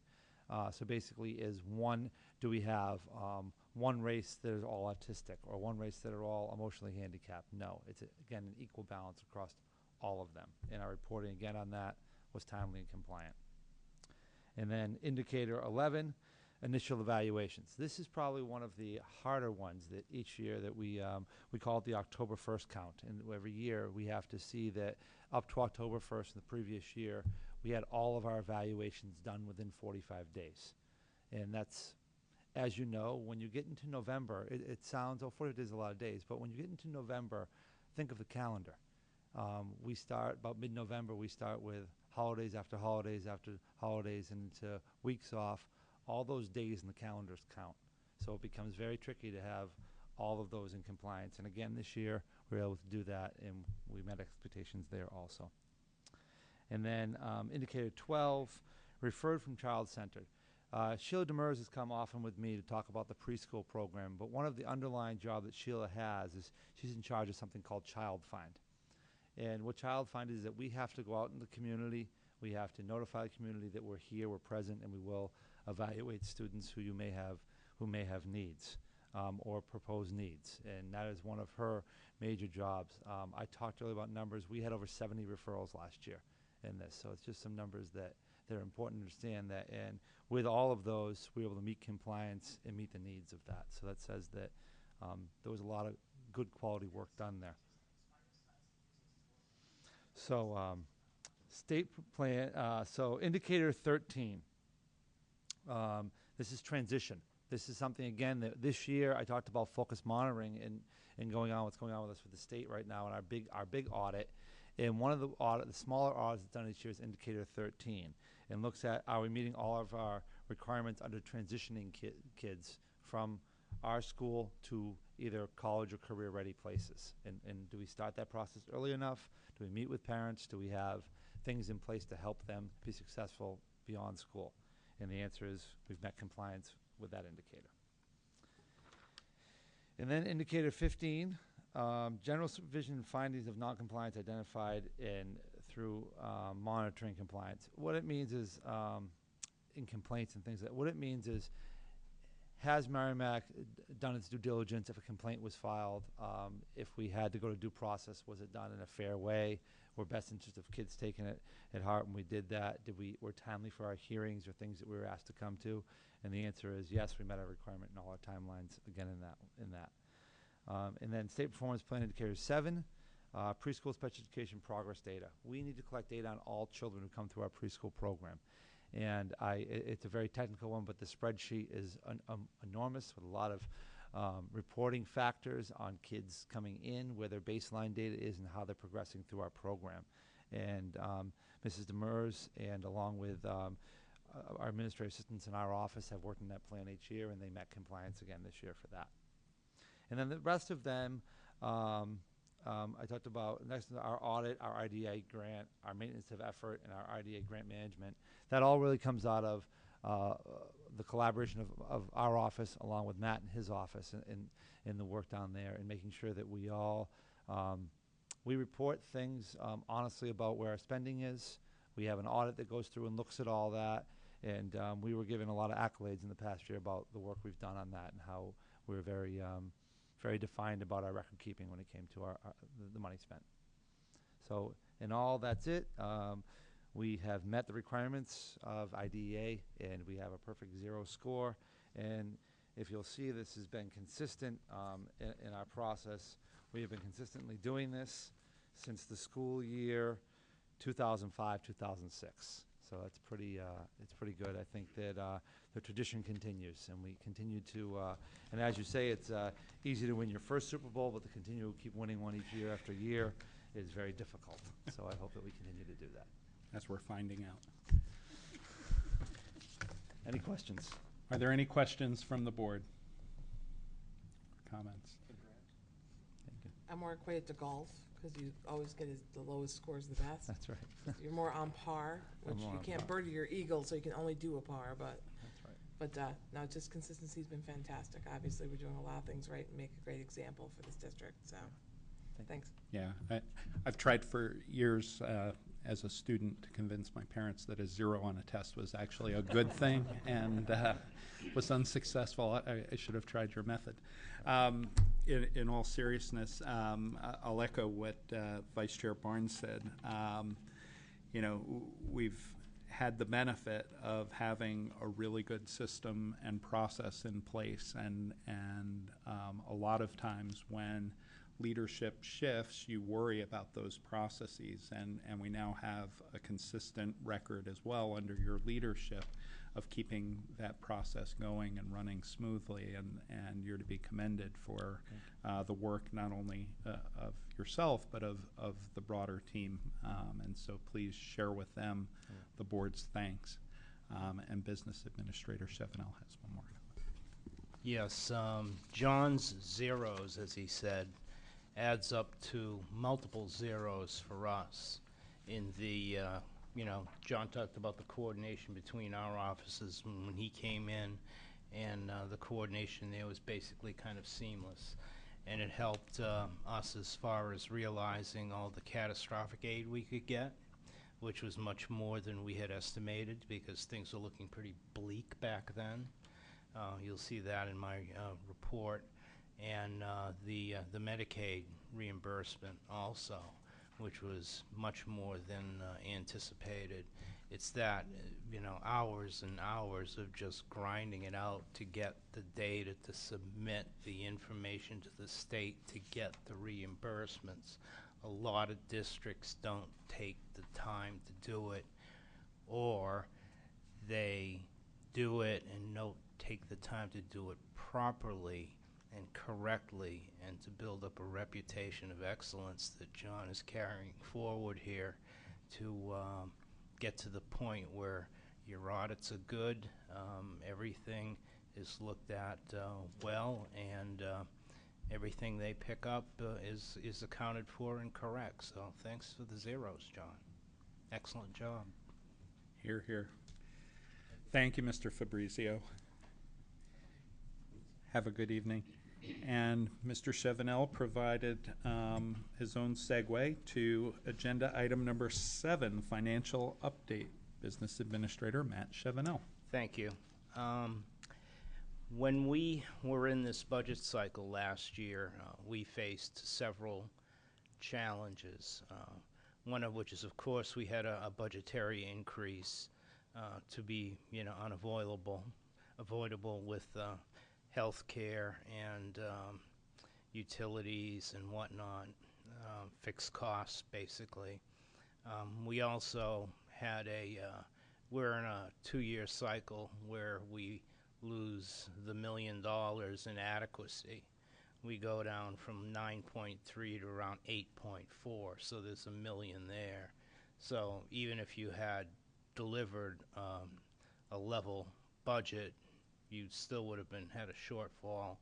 M: So basically do we have one race that is all autistic, or one race that are all emotionally handicapped? No, it's, again, an equal balance across all of them. And our reporting, again, on that was timely and compliant. And then indicator 11, initial evaluations. This is probably one of the harder ones that each year that we call it the October 1st count. And every year we have to see that up to October 1st in the previous year, we had all of our evaluations done within 45 days. And that's, as you know, when you get into November, it sounds, 40 days is a lot of days, but when you get into November, think of the calendar. We start about mid-November, we start with holidays after holidays after holidays and into weeks off. All those days in the calendars count. So it becomes very tricky to have all of those in compliance. And again, this year, we were able to do that, and we met expectations there also. And then indicator 12, referred from child-centered. Sheila Demers has come often with me to talk about the preschool program, but one of the underlying job that Sheila has is she's in charge of something called Child Find. And what Child Find is that we have to go out in the community, we have to notify the community that we're here, we're present, and we will evaluate students who may have needs or proposed needs. And that is one of her major jobs. I talked earlier about numbers. We had over 70 referrals last year in this, so it's just some numbers that are important to understand that. And with all of those, we were able to meet compliance and meet the needs of that. So that says that there was a lot of good quality work done there. So state plan, so indicator 13, this is transition. This is something, again, that this year I talked about focus monitoring and what's going on with us with the state right now, and our big audit. And one of the smaller audits that's done each year is indicator 13, and looks at, are we meeting all of our requirements under transitioning kids from our school to either college or career-ready places? And do we start that process early enough? Do we meet with parents? Do we have things in place to help them be successful beyond school? And the answer is we've met compliance with that indicator. And then indicator 15, general supervision and findings of noncompliance identified through monitoring compliance. What it means is, in complaints and things what it means is, has Merrimack done its due diligence if a complaint was filed? If we had to go to due process, was it done in a fair way? Were best interest of kids taken it at heart when we did that? Were timely for our hearings or things that we were asked to come to? And the answer is yes, we met our requirement in all our timelines, again, in that. And then state performance plan indicator 7, preschool special education progress data. We need to collect data on all children who come through our preschool program. And it's a very technical one, but the spreadsheet is enormous with a lot of reporting factors on kids coming in, where their baseline data is, and how they're progressing through our program. And Mrs. Demers, and along with our administrative assistants in our office, have worked in that plan each year, and they met compliance again this year for that. And then the rest of them, I talked about next our audit, our IDA grant, our maintenance of effort, and our IDA grant management. That all really comes out of the collaboration of our office along with Matt and his office in the work down there, and making sure that we all we report things honestly about where our spending is. We have an audit that goes through and looks at all that, and we were given a lot of accolades in the past year about the work we've done on that, and how we were very defined about our record keeping when it came to the money spent. So in all, that's it. We have met the requirements of IDEA, and we have a perfect 0 score. And if you'll see, this has been consistent in our process. We have been consistently doing this since the school year 2005-2006. So it's pretty good. I think that the tradition continues, and we continue to. And as you say, it's easy to win your first Super Bowl, but to continue to keep winning one each year after year is very difficult. So I hope that we continue to do that.
B: As we're finding out.
M: Any questions?
B: Are there any questions from the board? comments.
C: I'm more equated to golf, because you always get the lowest scores the best.
M: That's right.
C: You're more on par,
M: I'm
C: which
M: more
C: you
M: on
C: can't
M: par.
C: birdie your eagle, so you can only do a par, but,
M: That's right.
C: no, just consistency's been fantastic. Obviously, we're doing a lot of things right and make a great example for this district, so, thanks.
B: Yeah, I've tried for years as a student to convince my parents that a 0 on a test was actually a good thing, and was unsuccessful. I should have tried your method. In all seriousness, I'll echo what Vice Chair Barnes said. You know, we've had the benefit of having a really good system and process in place, and a lot of times when leadership shifts, you worry about those processes, and we now have a consistent record as well under your leadership of keeping that process going and running smoothly, and you're to be commended for the work not only of yourself but of the broader team, and so please share with them the board's thanks, and Business Administrator Chevenel has one more comment.
F: Yes, John's zeros, as he said, adds up to multiple zeros for us. In the, John talked about the coordination between our offices when he came in, and the coordination there was basically kind of seamless. And it helped us as far as realizing all the catastrophic aid we could get, which was much more than we had estimated because things were looking pretty bleak back then. You'll see that in my report. And the Medicaid reimbursement also, which was much more than anticipated. It's that, hours and hours of just grinding it out to get the data, to submit the information to the state, to get the reimbursements. A lot of districts don't take the time to do it, or they do it and don't take the time to do it properly and correctly, and to build up a reputation of excellence that John is carrying forward here to get to the point where your audits are good, everything is looked at well, and everything they pick up is accounted for and correct. So thanks for the zeros, John. Excellent job.
B: Hear, hear. Thank you, Mr. Fabrizio. Have a good evening. And Mr. Chevenel provided his own segue to agenda item number 7, financial update. Business Administrator Matt Chevenel.
F: Thank you. When we were in this budget cycle last year, we faced several challenges. One of which is, of course, we had a budgetary increase to be, unavoidable with health care and utilities and whatnot, fixed costs, basically. We also had we're in a 2-year cycle where we lose the $1 million in adequacy. We go down from 9.3 to around 8.4, so there's $1 million there. So even if you had delivered a level budget, you still would have had a shortfall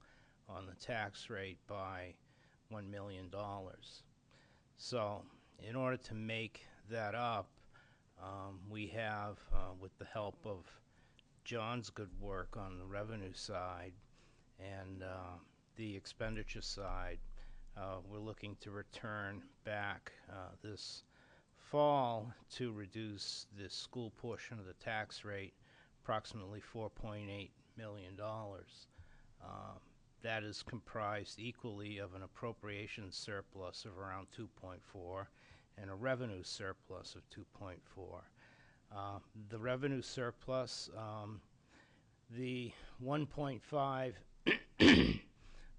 F: on the tax rate by $1 million. So in order to make that up, we have, with the help of John's good work on the revenue side and the expenditure side, we're looking to return back this fall to reduce the school portion of the tax rate approximately $4.8 million. That is comprised equally of an appropriation surplus of around 2.4 and a revenue surplus of 2.4. The revenue surplus, the $1.5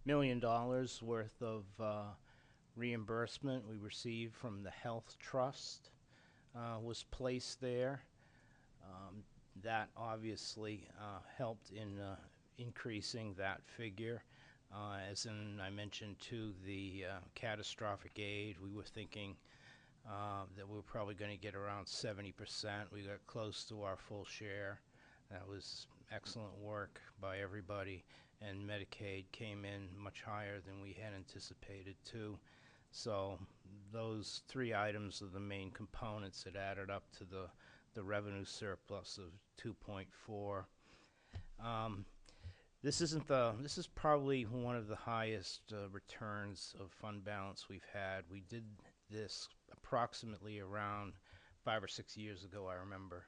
F: million worth of reimbursement we received from the Health Trust was placed there. That obviously helped in increasing that figure. As I mentioned too, the catastrophic aid, we were thinking that we were probably going to get around 70%. We got close to our full share. That was excellent work by everybody, and Medicaid came in much higher than we had anticipated too. So those three items are the main components that added up to the revenue surplus of 2.4. This is probably one of the highest returns of fund balance we've had. We did this approximately around 5 or 6 years ago, I remember.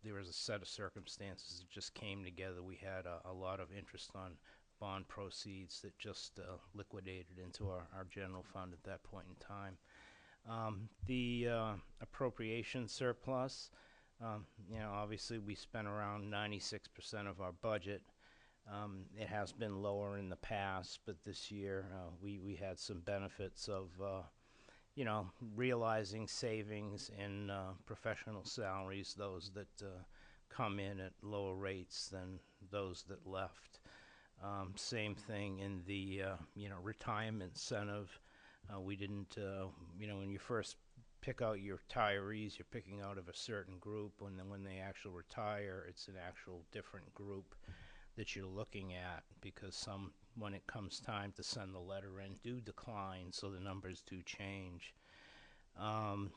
F: There was a set of circumstances that just came together. We had a lot of interest on bond proceeds that just liquidated into our general fund at that point in time. The appropriation surplus, obviously we spent around 96% of our budget. It has been lower in the past, but this year we had some benefits of realizing savings in professional salaries, those that come in at lower rates than those that left. Same thing in the retirement incentive. We didn't, when you first pick out your retirees, you're picking out of a certain group, and then when they actually retire, it's an actual different group that you're looking at, because some, when it comes time to send the letter in, do decline, so the numbers do change.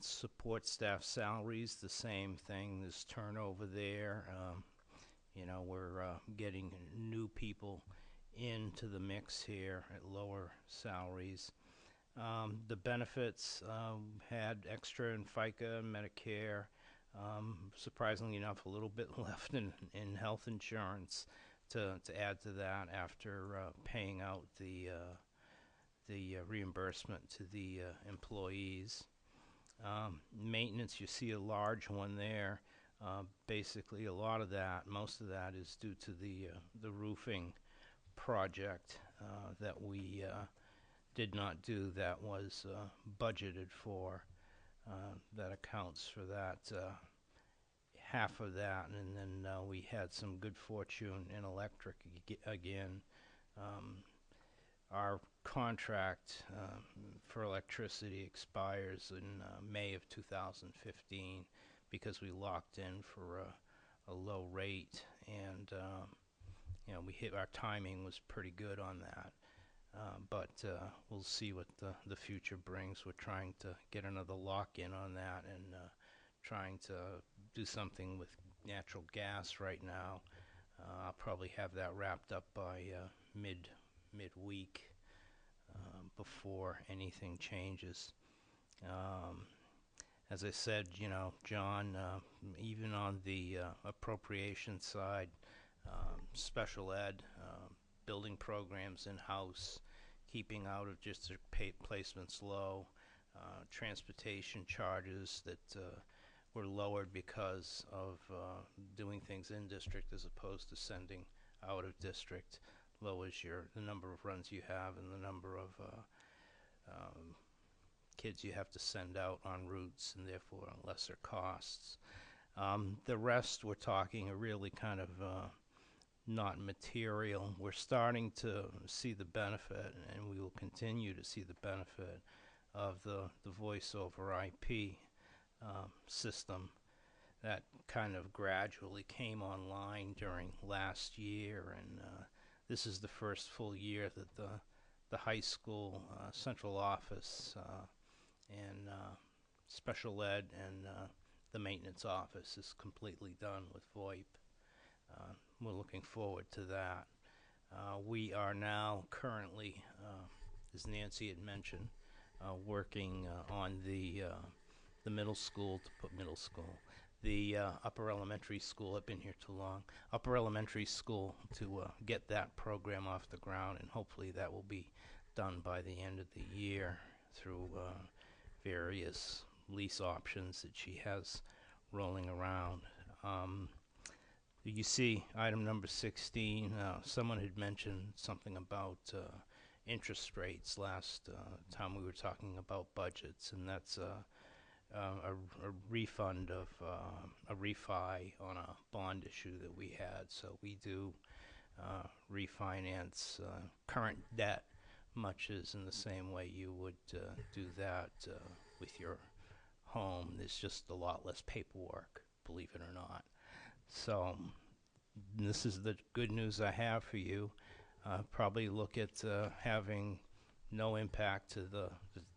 F: Support staff salaries, the same thing. There's turnover there. We're getting new people into the mix here at lower salaries. The benefits had extra in FICA and Medicare. Surprisingly enough, a little bit left in health insurance to add to that after paying out the reimbursement to the employees. Maintenance, you see a large one there. Basically, a lot of that, most of that is due to the roofing project that we did not do, that was budgeted for. That accounts for that, half of that, and then we had some good fortune in electric again. Our contract for electricity expires in May of 2015 because we locked in for a low rate, and our timing was pretty good on that. But we'll see what the future brings. We're trying to get another lock-in on that, and trying to do something with natural gas right now. I'll probably have that wrapped up by midweek before anything changes. As I said, John, even on the appropriation side, special ed, building programs in-house, keeping out of district placements low, transportation charges that were lowered because of doing things in district as opposed to sending out of district, lowers the number of runs you have and the number of kids you have to send out on routes, and therefore lesser costs. The rest we're talking are really kind of not material. We're starting to see the benefit, and we will continue to see the benefit of the voice over IP system that kind of gradually came online during last year, and this is the first full year that the high school central office and special ed and the maintenance office is completely done with VoIP. We're looking forward to that. We are now currently, as Nancy had mentioned, working on the middle school, the upper elementary school. I've been here too long. Upper elementary school, to get that program off the ground, and hopefully that will be done by the end of the year through various lease options that she has rolling around. You see item number 16, someone had mentioned something about interest rates last time we were talking about budgets, and that's a refund of a refi on a bond issue that we had. So we do refinance current debt, much as in the same way you would do that with your home. There's just a lot less paperwork, believe it or not. So this is the good news I have for you. Probably look at having no impact to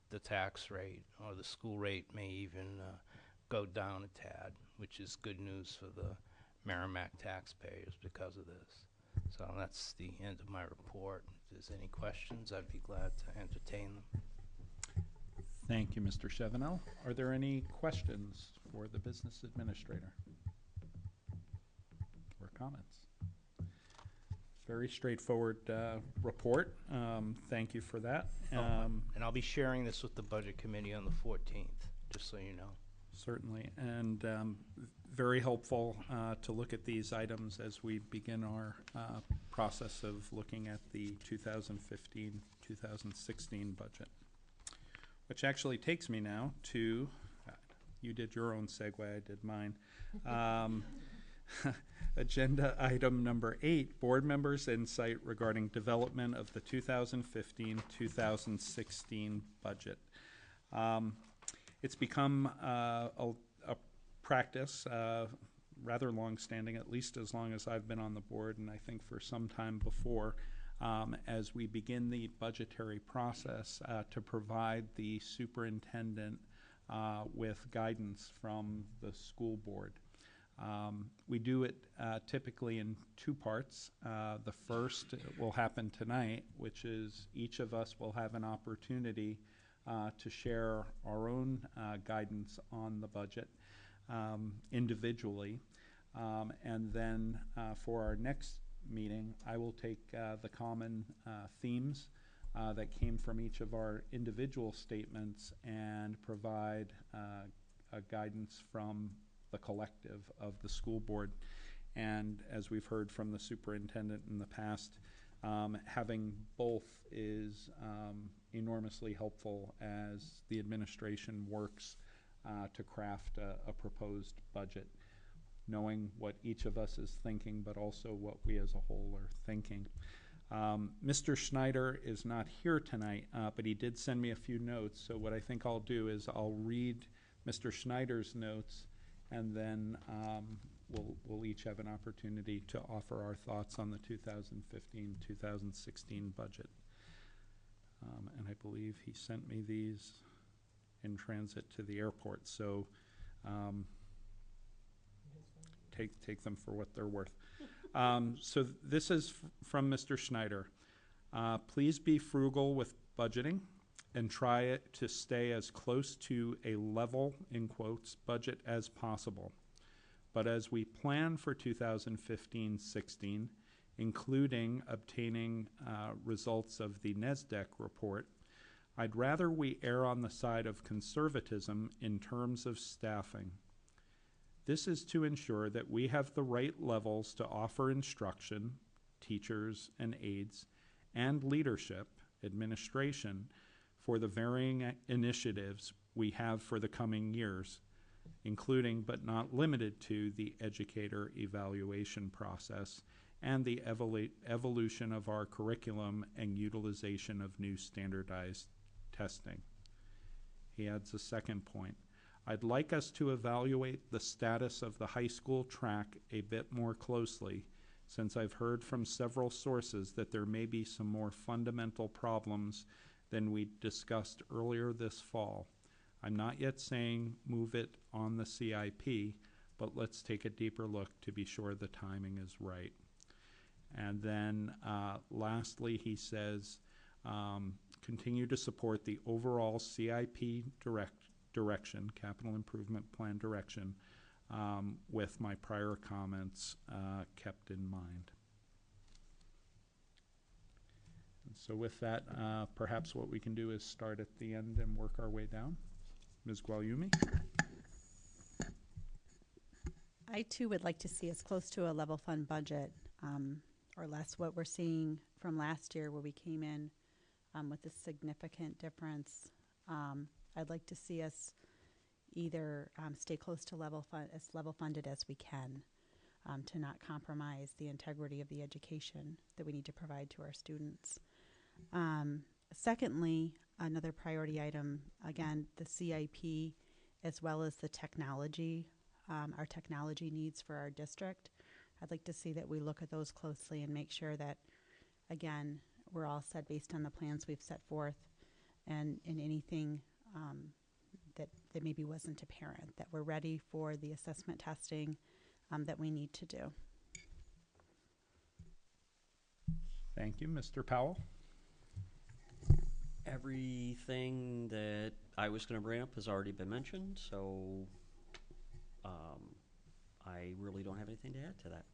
F: the tax rate, or the school rate may even go down a tad, which is good news for the Merrimack taxpayers because of this. So that's the end of my report. If there's any questions, I'd be glad to entertain them.
B: Thank you, Mr. Chevenel. Are there any questions for the business administrator or comments? Very straightforward report. Thank you for that.
F: And I'll be sharing this with the Budget Committee on the 14th, just so you know.
B: Certainly, and very helpful to look at these items as we begin our process of looking at the 2015-2016 budget. Which actually takes me now to, you did your own segue, I did mine. Agenda item number 8, board members' insight regarding development of the 2015-2016 budget. It's become a practice, rather long-standing, at least as long as I've been on the board, and I think for some time before, as we begin the budgetary process to provide the superintendent with guidance from the school board. We do it typically in two parts. The first will happen tonight, which is each of us will have an opportunity to share our own guidance on the budget individually. And then for our next meeting, I will take the common themes that came from each of our individual statements and provide a guidance from the collective of the school board. And as we've heard from the superintendent in the past, having both is enormously helpful as the administration works to craft a proposed budget, knowing what each of us is thinking, but also what we as a whole are thinking. Mr. Schneider is not here tonight, but he did send me a few notes. So what I think I'll do is I'll read Mr. Schneider's notes, and then we'll each have an opportunity to offer our thoughts on the 2015-2016 budget. And I believe he sent me these in transit to the airport. So take them for what they're worth. So this is from Mr. Schneider. Please be frugal with budgeting and try it to stay as close to a level, in quotes, budget as possible. But as we plan for 2015-16, including obtaining results of the NESDEC report, I'd rather we err on the side of conservatism in terms of staffing. This is to ensure that we have the right levels to offer instruction, teachers and aides, and leadership, administration, for the varying initiatives we have for the coming years, including but not limited to the educator evaluation process and the evolution of our curriculum and utilization of new standardized testing. He adds a second point. I'd like us to evaluate the status of the high school track a bit more closely, since I've heard from several sources that there may be some more fundamental problems than we discussed earlier this fall. I'm not yet saying move it on the CIP, but let's take a deeper look to be sure the timing is right. And then lastly, he says, continue to support the overall CIP direction, capital improvement plan direction, with my prior comments kept in mind. And so with that, perhaps what we can do is start at the end and work our way down. Ms. Guagliumi?
D: I too would like to see us close to a level fund budget, or less what we're seeing from last year where we came in with a significant difference. I'd like to see us either stay close to level funded as we can, to not compromise the integrity of the education that we need to provide to our students. Secondly, another priority item, again, the CIP as well as the technology our technology needs for our district. I'd like to see that we look at those closely and make sure that, again, we're all set based on the plans we've set forth, and in anything that maybe wasn't apparent, that we're ready for the assessment testing that we need to do.
B: Thank you. Mr. Powell?
A: Everything that I was going to bring up has already been mentioned, so I really don't have anything to add to that.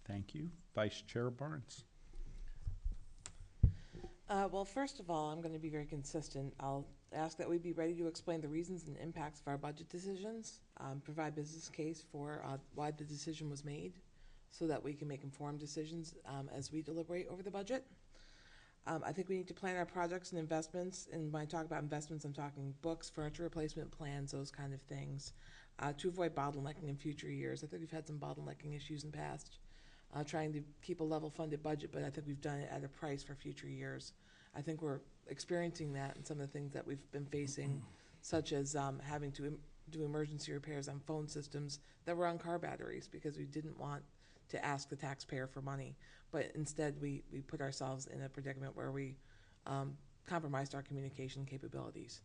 B: Thank you. Vice Chair Barnes?
C: Well, first of all, I'm going to be very consistent. I'll ask that we be ready to explain the reasons and impacts of our budget decisions, provide business case for why the decision was made, so that we can make informed decisions as we deliberate over the budget. I think we need to plan our projects and investments, and when I talk about investments, I'm talking books, furniture replacement plans, those kind of things, to avoid bottlenecking in future years. I think we've had some bottlenecking issues in the past, trying to keep a level funded budget, but I think we've done it at a price for future years. I think we're experiencing that in some of the things that we've been facing, such as having to do emergency repairs on phone systems that were on car batteries because we didn't want to ask the taxpayer for money. But instead, we put ourselves in a predicament where we compromised our communication capabilities.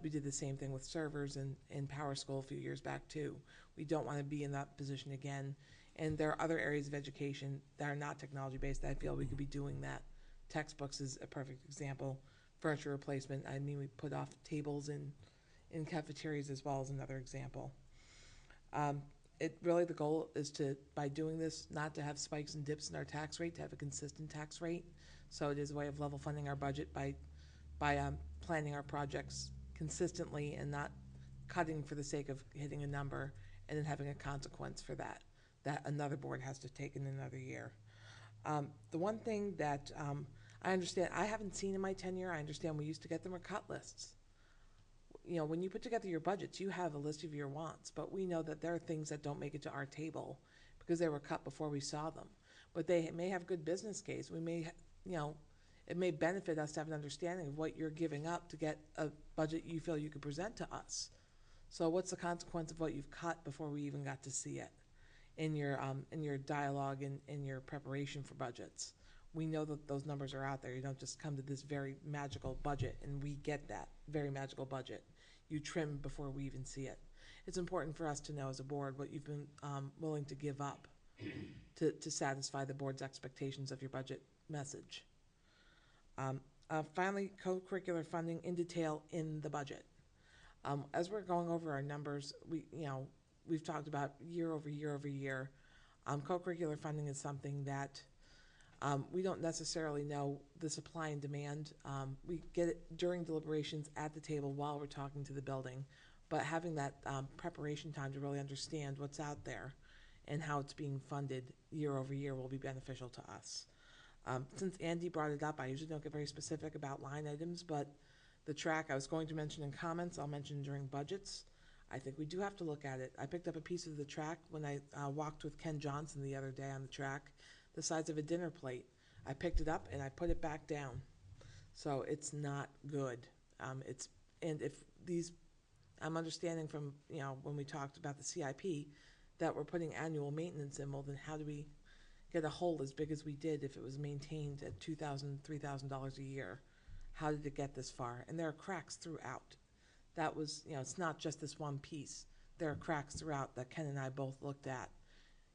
C: We did the same thing with servers in Power School a few years back, too. We don't want to be in that position again. And there are other areas of education that are not technology-based that I feel we could be doing that. Textbooks is a perfect example. Furniture replacement, I mean, we put off tables in cafeterias as well as another example. The goal is to, by doing this, not to have spikes and dips in our tax rate, to have a consistent tax rate. So it is a way of level funding our budget by planning our projects consistently and not cutting for the sake of hitting a number and then having a consequence for that another board has to take in another year. The one thing that I understand, I haven't seen in my tenure, I understand we used to get them are cut lists. You know, when you put together your budgets, you have a list of your wants, but we know that there are things that don't make it to our table because they were cut before we saw them. But they may have good business case. We may, it may benefit us to have an understanding of what you're giving up to get a budget you feel you could present to us. So what's the consequence of what you've cut before we even got to see it in your dialogue and in your preparation for budgets? We know that those numbers are out there. You don't just come to this very magical budget and we get that very magical budget. You trim before we even see it. It's important for us to know as a board what you've been willing to give up to satisfy the board's expectations of your budget message. Finally, co-curricular funding in detail in the budget. As we're going over our numbers, we've talked about year over year over year. Co-curricular funding is something that we don't necessarily know the supply and demand. We get it during deliberations at the table while we're talking to the building, but having that preparation time to really understand what's out there and how it's being funded year over year will be beneficial to us. Since Andy brought it up, I usually don't get very specific about line items, but the track I was going to mention in comments, I'll mention during budgets. I think we do have to look at it. I picked up a piece of the track when I walked with Ken Johnson the other day on the track, the size of a dinner plate. I picked it up and I put it back down. So it's not good. I'm understanding from, when we talked about the CIP that we're putting annual maintenance in, well, then how do we get a hole as big as we did if it was maintained at $2,000, $3,000 a year? How did it get this far? And there are cracks throughout. That was, it's not just this one piece. There are cracks throughout that Ken and I both looked at.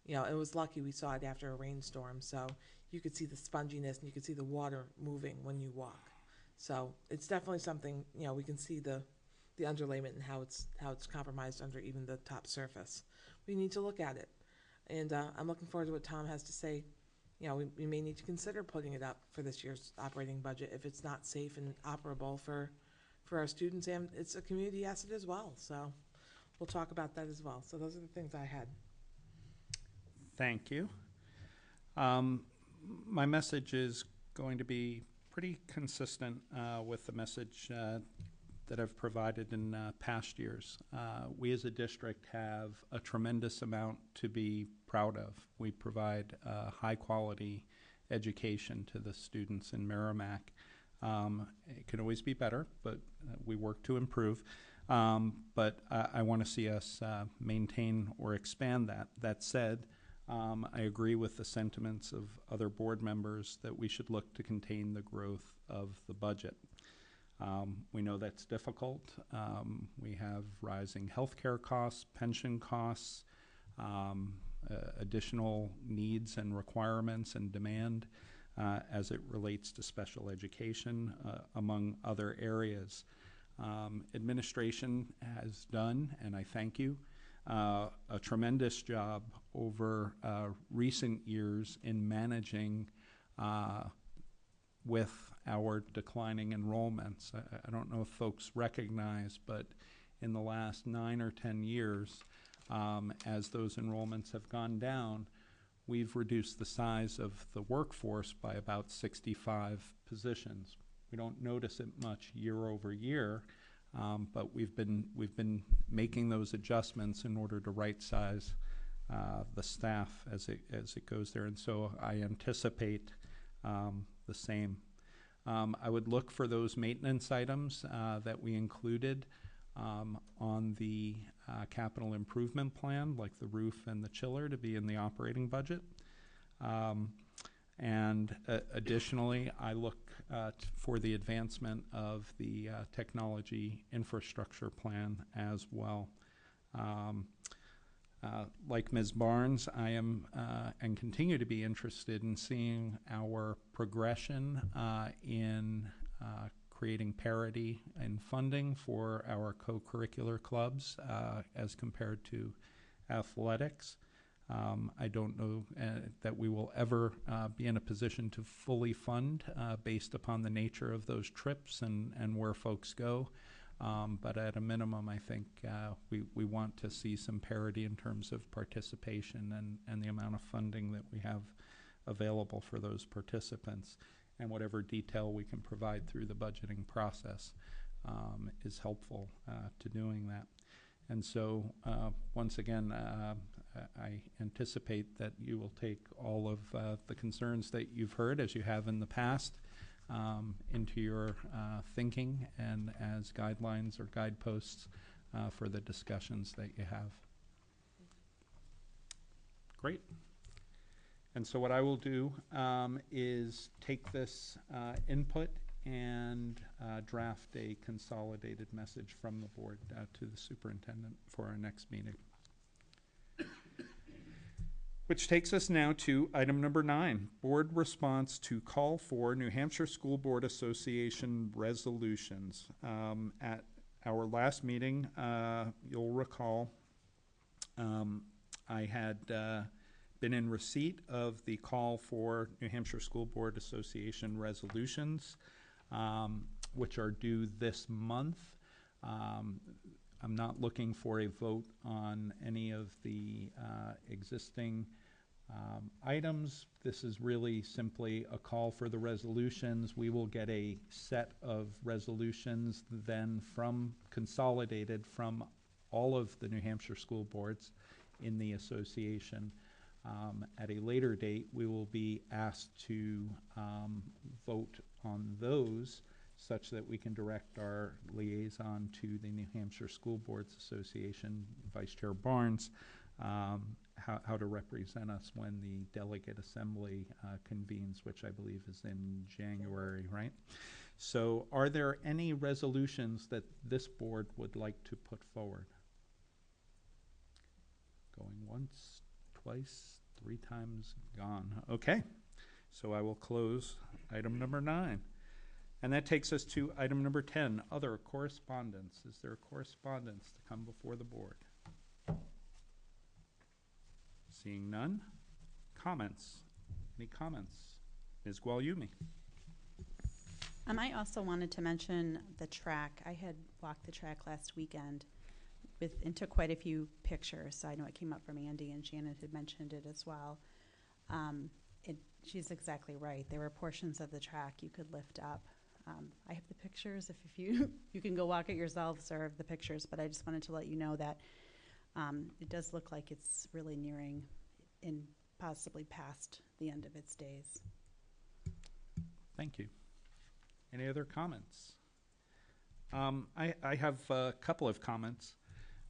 C: It was lucky we saw it after a rainstorm, so you could see the sponginess and you could see the water moving when you walk. So it's definitely something, we can see the underlayment and how it's compromised under even the top surface. We need to look at it. And I'm looking forward to what Tom has to say. We may need to consider putting it up for this year's operating budget if it's not safe and operable for our students, and it's a community asset as well. So we'll talk about that as well. So those are the things I had.
B: Thank you. My message is going to be pretty consistent with the message that I've provided in past years. We as a district have a tremendous amount to be proud of. We provide high quality education to the students in Merrimack. It can always be better, but we work to improve. But I want to see us maintain or expand that. That said, I agree with the sentiments of other board members that we should look to contain the growth of the budget. We know that's difficult. We have rising healthcare costs, pension costs, additional needs and requirements and demand as it relates to special education, among other areas. Administration has done, and I thank you, a tremendous job over recent years in managing with our declining enrollments. I don't know if folks recognize, but in the last 9 or 10 years, as those enrollments have gone down, we've reduced the size of the workforce by about 65 positions. We don't notice it much year over year, but we've been making those adjustments in order to right size the staff as it goes there, and so I anticipate the same. I would look for those maintenance items that we included on the capital improvement plan, like the roof and the chiller, to be in the operating budget. And additionally, I look for the advancement of the technology infrastructure plan as well. Like Ms. Barnes, I am and continue to be interested in seeing our progression in creating parity in funding for our co-curricular clubs as compared to athletics. I don't know that we will ever be in a position to fully fund based upon the nature of those trips and where folks go. But at a minimum, I think we want to see some parity in terms of participation and the amount of funding that we have available for those participants. And whatever detail we can provide through the budgeting process is helpful to doing that. And so, once again, I anticipate that you will take all of the concerns that you've heard, as you have in the past, into your thinking and as guidelines or guideposts for the discussions that you have. Great. And so what I will do is take this input and draft a consolidated message from the board to the superintendent for our next meeting. Which takes us now to item number 9, board response to call for New Hampshire School Board Association resolutions. At our last meeting, you'll recall, I had been in receipt of the call for New Hampshire School Board Association resolutions, which are due this month. I'm not looking for a vote on any of the existing items. This is really simply a call for the resolutions. We will get a set of resolutions then consolidated from all of the New Hampshire school boards in the association. At a later date, we will be asked to vote on those such that we can direct our liaison to the New Hampshire School Boards Association, Vice Chair Barnes, how to represent us when the delegate assembly convenes, which I believe is in January, right? So are there any resolutions that this board would like to put forward? Going once, twice, 3 times, gone. Okay, so I will close item number 9. And that takes us to item number 10, other correspondence. Is there correspondence to come before the board? Seeing none. Comments? Any comments? Ms. Guagliumi.
D: I also wanted to mention the track. I had walked the track last weekend and took quite a few pictures. So I know it came up from Andy, and Shannon had mentioned it as well. She's exactly right. There were portions of the track you could lift up. I have the pictures if you can go walk it yourselves, or the pictures, but I just wanted to let you know that it does look like it's really nearing and possibly past the end of its days.
B: Thank you. Any other comments? I have a couple of comments.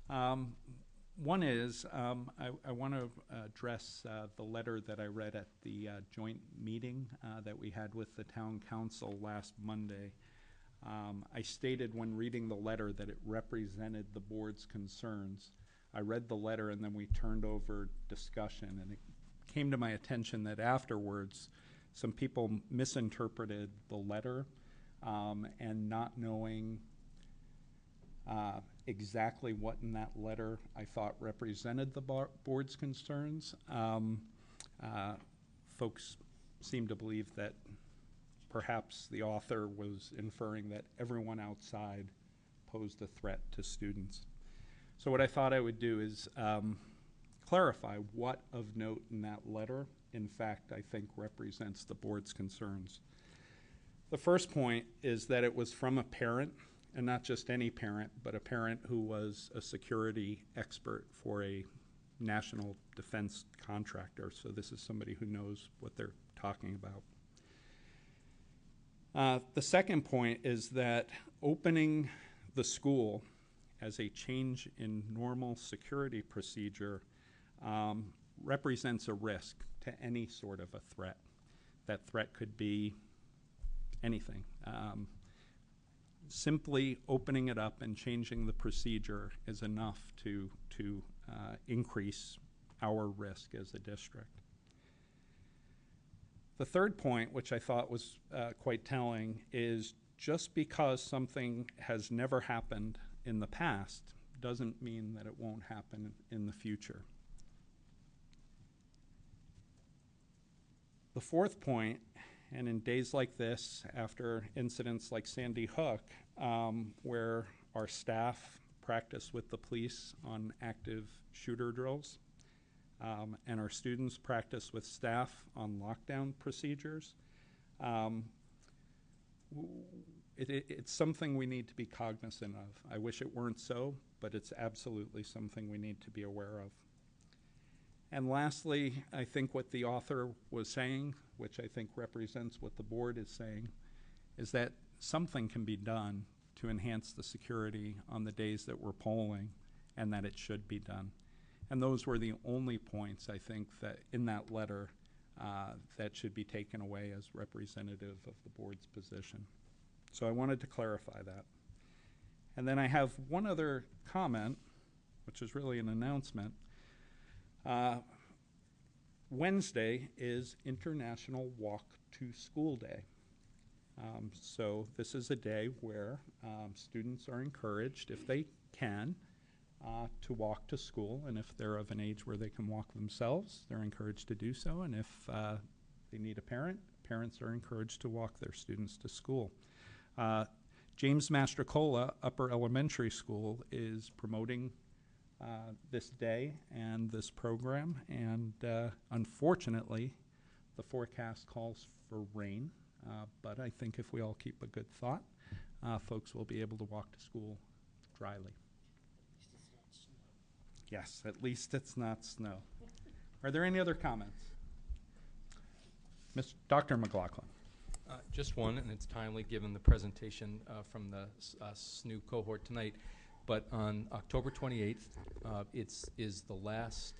B: One is I want to address the letter that I read at the joint meeting that we had with the town council last Monday. I stated when reading the letter that it represented the board's concerns. I read the letter and then we turned over discussion, and it came to my attention that afterwards some people misinterpreted the letter and not knowing exactly what in that letter I thought represented the board's concerns. Folks seem to believe that perhaps the author was inferring that everyone outside posed a threat to students. So what I thought I would do is clarify what of note in that letter, in fact, I think represents the board's concerns. The first point is that it was from a parent, and not just any parent, but a parent who was a security expert for a national defense contractor. So this is somebody who knows what they're talking about. The second point is that opening the school as a change in normal security procedure represents a risk to any sort of a threat. That threat could be anything. Simply opening it up and changing the procedure is enough to increase our risk as a district. The third point, which I thought was quite telling, is just because something has never happened in the past doesn't mean that it won't happen in the future. The fourth point, and in days like this, after incidents like Sandy Hook, where our staff practice with the police on active shooter drills, and our students practice with staff on lockdown procedures, it's something we need to be cognizant of. I wish it weren't so, but it's absolutely something we need to be aware of. And lastly, I think what the author was saying, which I think represents what the board is saying, is that something can be done to enhance the security on the days that we're polling, and that it should be done. And those were the only points, I think, that in that letter that should be taken away as representative of the board's position. So I wanted to clarify that. And then I have one other comment, which is really an announcement. Wednesday is International Walk to School Day. So this is a day where students are encouraged, if they can, to walk to school, and if they're of an age where they can walk themselves, they're encouraged to do so, and if they need a parent, parents are encouraged to walk their students to school. James Mastrocola Upper Elementary School is promoting this day and this program, and unfortunately the forecast calls for rain, but I think if we all keep a good thought, folks will be able to walk to school dryly. Yes, at least it's not snow. Are there any other comments? Dr. McLaughlin.
N: Just one, and it's timely given the presentation from the SNU cohort tonight. But on October 28th, is the last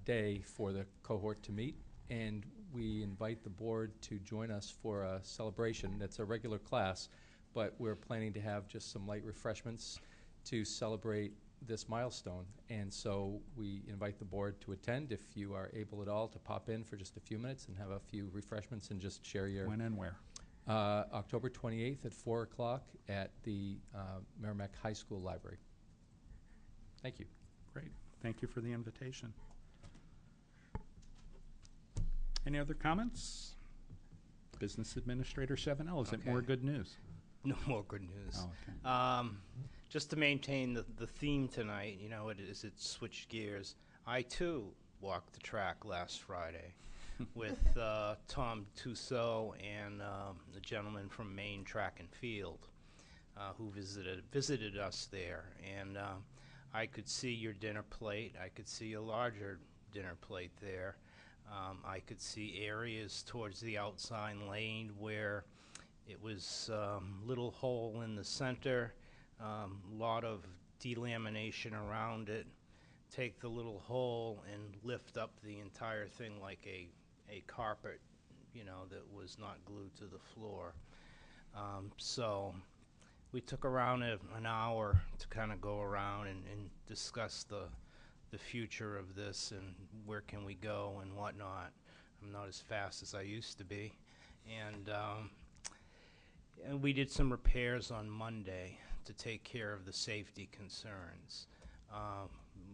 N: day for the cohort to meet, and we invite the board to join us for a celebration. That's a regular class, but we're planning to have just some light refreshments to celebrate this milestone. And so we invite the board to attend, if you are able at all, to pop in for just a few minutes and have a few refreshments and just share your...
B: When and where?
N: October 28th at 4 o'clock at the Merrimack High School Library. Thank you.
B: Great. Thank you for the invitation. Any other comments? Business Administrator Chevanel, is it more good news?
F: No more good news.
B: Oh, okay.
F: Just to maintain the theme tonight, you know, it switched gears. I, too, walked the track last Friday with Tom Tussaud and the gentleman from Maine Track and Field who visited us there. And I could see your dinner plate. I could see a larger dinner plate there. I could see areas towards the outside lane where It was little hole in the center, lot of delamination around it. Take the little hole and lift up the entire thing like a carpet, you know, that was not glued to the floor. So we took around an hour to kind of go around and discuss the future of this and where can we go and whatnot. I'm not as fast as I used to be. And we did some repairs on Monday to take care of the safety concerns,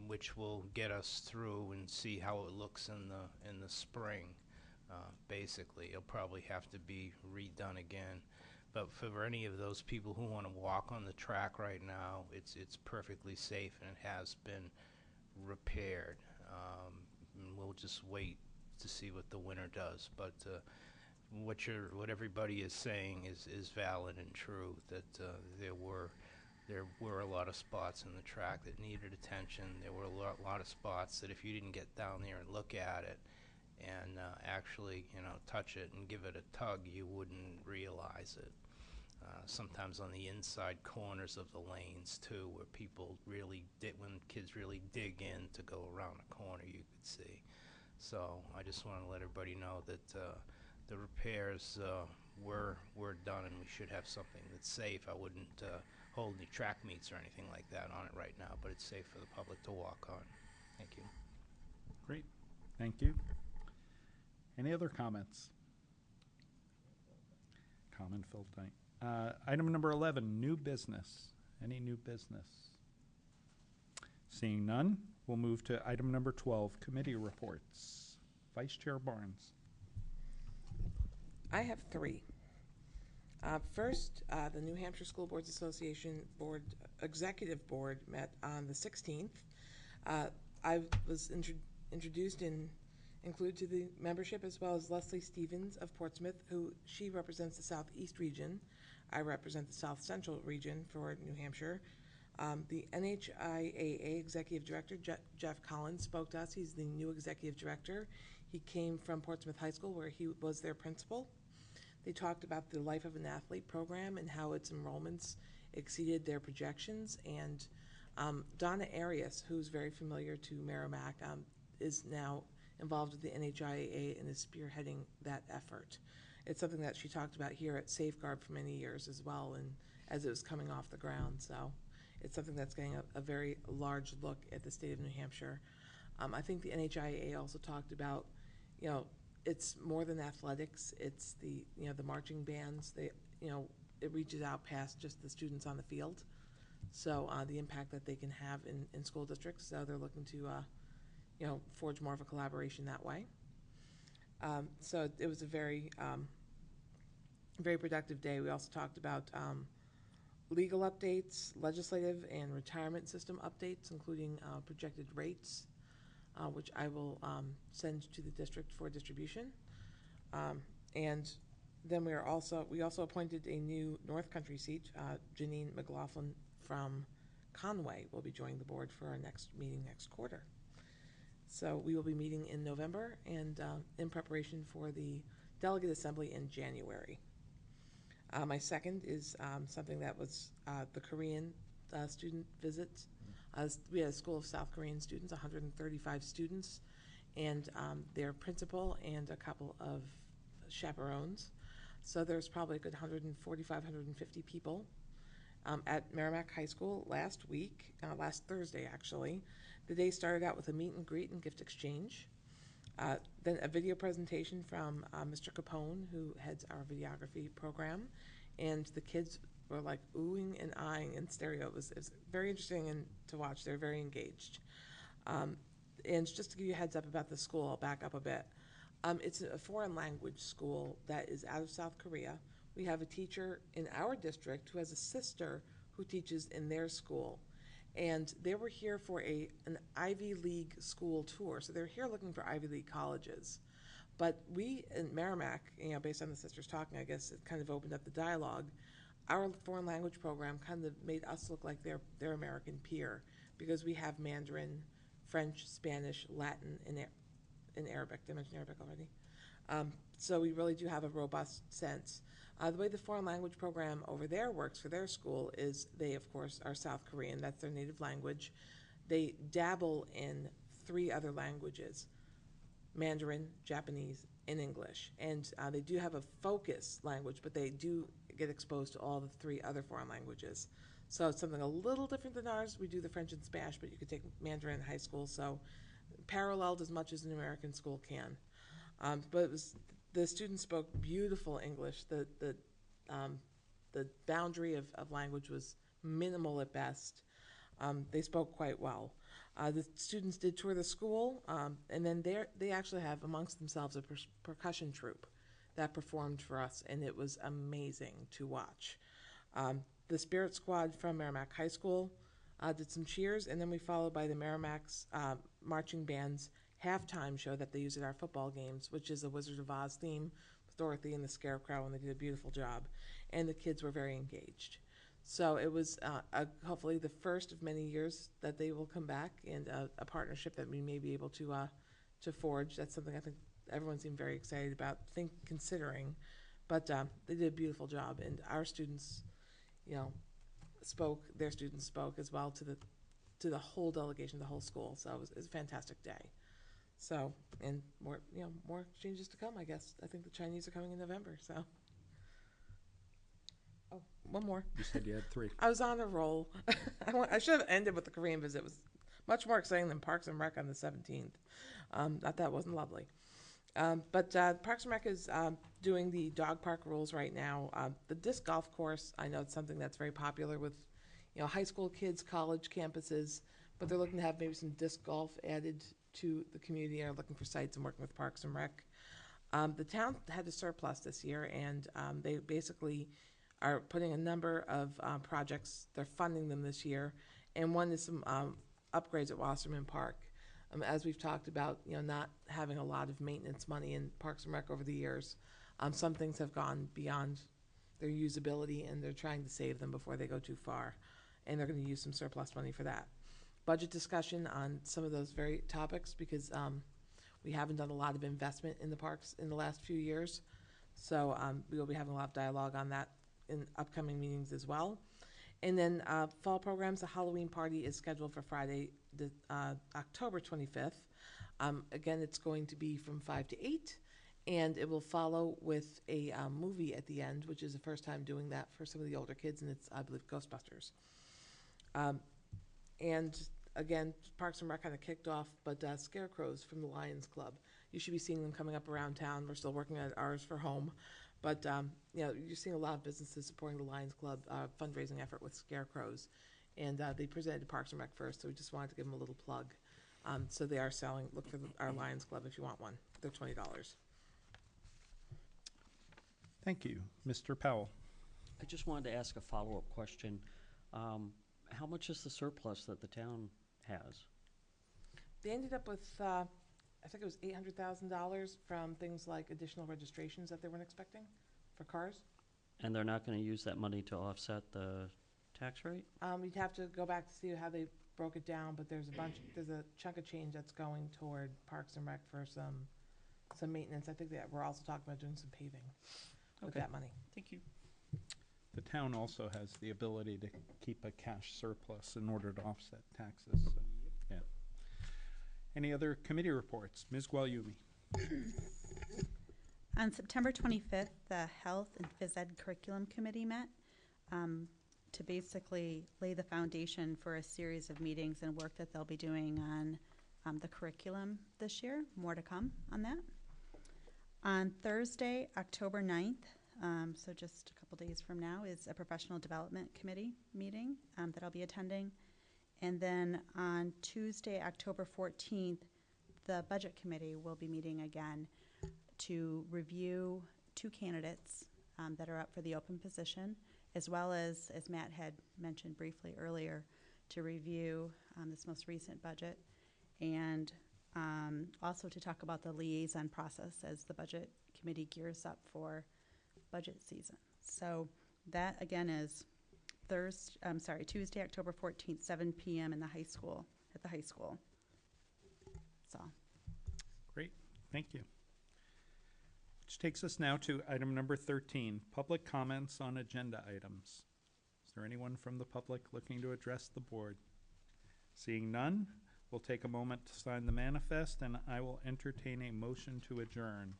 F: which will get us through and see how it looks in the spring. Basically, it'll probably have to be redone again. But for any of those people who want to walk on the track right now, it's perfectly safe and it has been repaired. And we'll just wait to see what the winter does. But what everybody is saying is valid and true. That there were a lot of spots in the track that needed attention. There were a lot of spots that if you didn't get down there and look at it and actually, you know, touch it and give it a tug, you wouldn't realize it. Sometimes on the inside corners of the lanes too, where people really when kids really dig in to go around a corner, you could see. So I just want to let everybody know that the repairs were done, and we should have something that's safe. I wouldn't hold any track meets or anything like that on it right now, but it's safe for the public to walk on. Thank you.
B: Great, thank you. Any other comments? Comment filled tonight. Item number 11, new business. Any new business? Seeing none, we'll move to item number 12, committee reports. Vice Chair Barnes.
C: I have 3. First, the New Hampshire School Boards Association Executive Board met on the 16th. I was introduced and included to the membership, as well as Leslie Stevens of Portsmouth, she represents the Southeast region. I represent the South Central region for New Hampshire. The NHIAA Executive Director, Jeff Collins, spoke to us. He's the new Executive Director. He came from Portsmouth High School, where he was their principal. They talked about the Life of an Athlete program and how its enrollments exceeded their projections. And Donna Arias, who's very familiar to Merrimack, is now involved with the NHIAA and is spearheading that effort. It's something that she talked about here at Safeguard for many years as well, and as it was coming off the ground. So it's something that's getting a very large look at the state of New Hampshire. I think the NHIAA also talked about, you know, it's more than athletics. It's the, you know, the marching bands. They, you know, it reaches out past just the students on the field. So the impact that they can have in school districts. So they're looking to, you know, forge more of a collaboration that way. So it was a very, very productive day. We also talked about legal updates, legislative and retirement system updates, including projected rates, which I will send to the district for distribution. And then we also appointed a new North Country seat. Janine McLaughlin from Conway will be joining the board for our next meeting next quarter. So we will be meeting in November and in preparation for the delegate assembly in January. My second is something that was the Korean student visit. We had a school of South Korean students, 135 students, and their principal and a couple of chaperones. So there's probably a good 145, 150 people at Merrimack High School last Thursday actually. The day started out with a meet and greet and gift exchange. Then a video presentation from Mr. Capone, who heads our videography program. And the kids were like oohing and eyeing in stereo. It was very interesting to watch. They're very engaged. And just to give you a heads up about the school, I'll back up a bit. It's a foreign language school that is out of South Korea. We have a teacher in our district who has a sister who teaches in their school. And they were here for an Ivy League school tour. So they're here looking for Ivy League colleges. But we in Merrimack, you know, based on the sisters talking, I guess it kind of opened up the dialogue. Our foreign language program kind of made us look like their American peer, because we have Mandarin, French, Spanish, Latin, and Arabic. Did I mention Arabic already? So we really do have a robust sense. The way the foreign language program over there works for their school is they, of course, are South Korean. That's their native language. They dabble in 3 other languages: Mandarin, Japanese, and English. And they do have a focus language, but they do get exposed to all the 3 other foreign languages. So it's something a little different than ours. We do the French and Spanish, but you could take Mandarin in high school. So paralleled as much as an American school can. But the students spoke beautiful English. The boundary of language was minimal at best. They spoke quite well. The students did tour the school, and then they actually have amongst themselves a percussion troupe that performed for us, and it was amazing to watch. The Spirit Squad from Merrimack High School did some cheers, and then we followed by the Merrimack's marching band's halftime show that they use at our football games, which is a Wizard of Oz theme with Dorothy and the Scarecrow, and they did a beautiful job. And the kids were very engaged. So it was hopefully the first of many years that they will come back, and a partnership that we may be able to forge. That's something I think everyone seemed very excited about, considering. But they did a beautiful job, and our students, their students spoke as well to the whole delegation, the whole school. So it was a fantastic day. So, and more exchanges to come, I guess. I think the Chinese are coming in November, so. Oh, one more.
B: You said you had 3.
C: I was on a roll. I should have ended with the Korean visit. It was much more exciting than Parks and Rec on the 17th. That wasn't lovely. But Parks and Rec is doing the dog park rules right now. The disc golf course, I know it's something that's very popular with, high school kids, college campuses, but they're looking to have maybe some disc golf added to the community, and are looking for sites and working with Parks and Rec. The town had a surplus this year, and they basically are putting a number of projects. They're funding them this year, and one is some upgrades at Wasserman Park. As we've talked about, not having a lot of maintenance money in Parks and Rec over the years, some things have gone beyond their usability, and they're trying to save them before they go too far, and they're going to use some surplus money for that. Budget discussion on some of those very topics, because we haven't done a lot of investment in the parks in the last few years, so we will be having a lot of dialogue on that in upcoming meetings as well. And then fall programs, the Halloween party is scheduled for Friday, October 25th. Again, it's going to be from 5 to 8, and it will follow with a movie at the end, which is the first time doing that for some of the older kids, and it's, I believe, Ghostbusters. And again, Parks and Rec kind of kicked off, but scarecrows from the Lions Club. You should be seeing them coming up around town. We're still working on ours for home. But, you're seeing a lot of businesses supporting the Lions Club fundraising effort with scarecrows. And they presented to Parks and Rec first, so we just wanted to give them a little plug. So they are selling, look for our Lions Club if you want one. They're $20.
B: Thank you. Mr. Powell.
A: I just wanted to ask a follow-up question. How much is the surplus that the town has?
C: They ended up with, I think it was $800,000 from things like additional registrations that they weren't expecting for cars.
A: And they're not going to use that money to offset the tax rate?
C: You'd have to go back to see how they broke it down, but there's a chunk of change that's going toward Parks and Rec for some maintenance. I think that we're also talking about doing some paving with that money.
A: Thank you.
B: The town also has the ability to keep a cash surplus in order to offset taxes. So, yeah. Any other committee reports? Ms. Gualiumi.
D: On September 25th, the Health and Phys Ed Curriculum Committee met to basically lay the foundation for a series of meetings and work that they'll be doing on the curriculum this year. More to come on that. On Thursday, October 9th, so just a couple days from now, is a Professional Development Committee meeting that I'll be attending. And then on Tuesday, October 14th, the Budget Committee will be meeting again to review 2 candidates that are up for the open position, as well as Matt had mentioned briefly earlier, to review this most recent budget, and also to talk about the liaison process as the Budget Committee gears up for budget season. So that again is Tuesday, October 14th, 7 p.m. in the high school, at the high school. That's all.
B: Great, thank you. Which takes us now to item number 13, public comments on agenda items. Is there anyone from the public looking to address the board? Seeing none, we'll take a moment to sign the manifest, and I will entertain a motion to adjourn.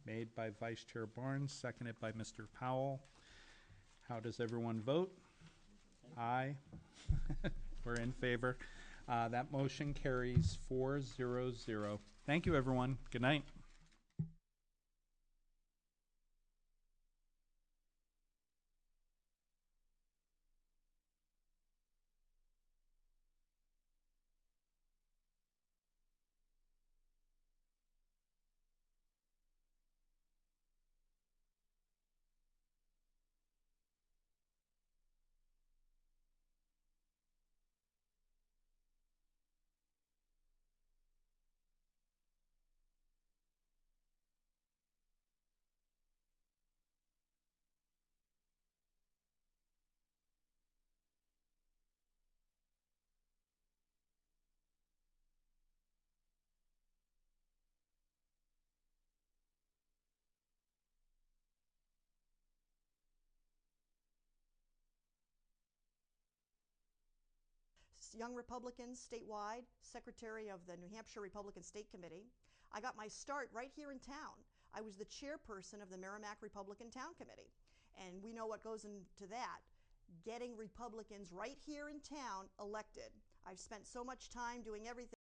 B: Made by Vice Chair Barnes, seconded by Mr. Powell. How does everyone vote? Aye. We're in favor. That motion carries 4-0-0. Thank you, everyone. Good night.
O: Young Republicans statewide, secretary of the New Hampshire Republican State Committee. I got my start right here in town. I was the chairperson of the Merrimack Republican Town Committee. And we know what goes into that. Getting Republicans right here in town elected. I've spent so much time doing everything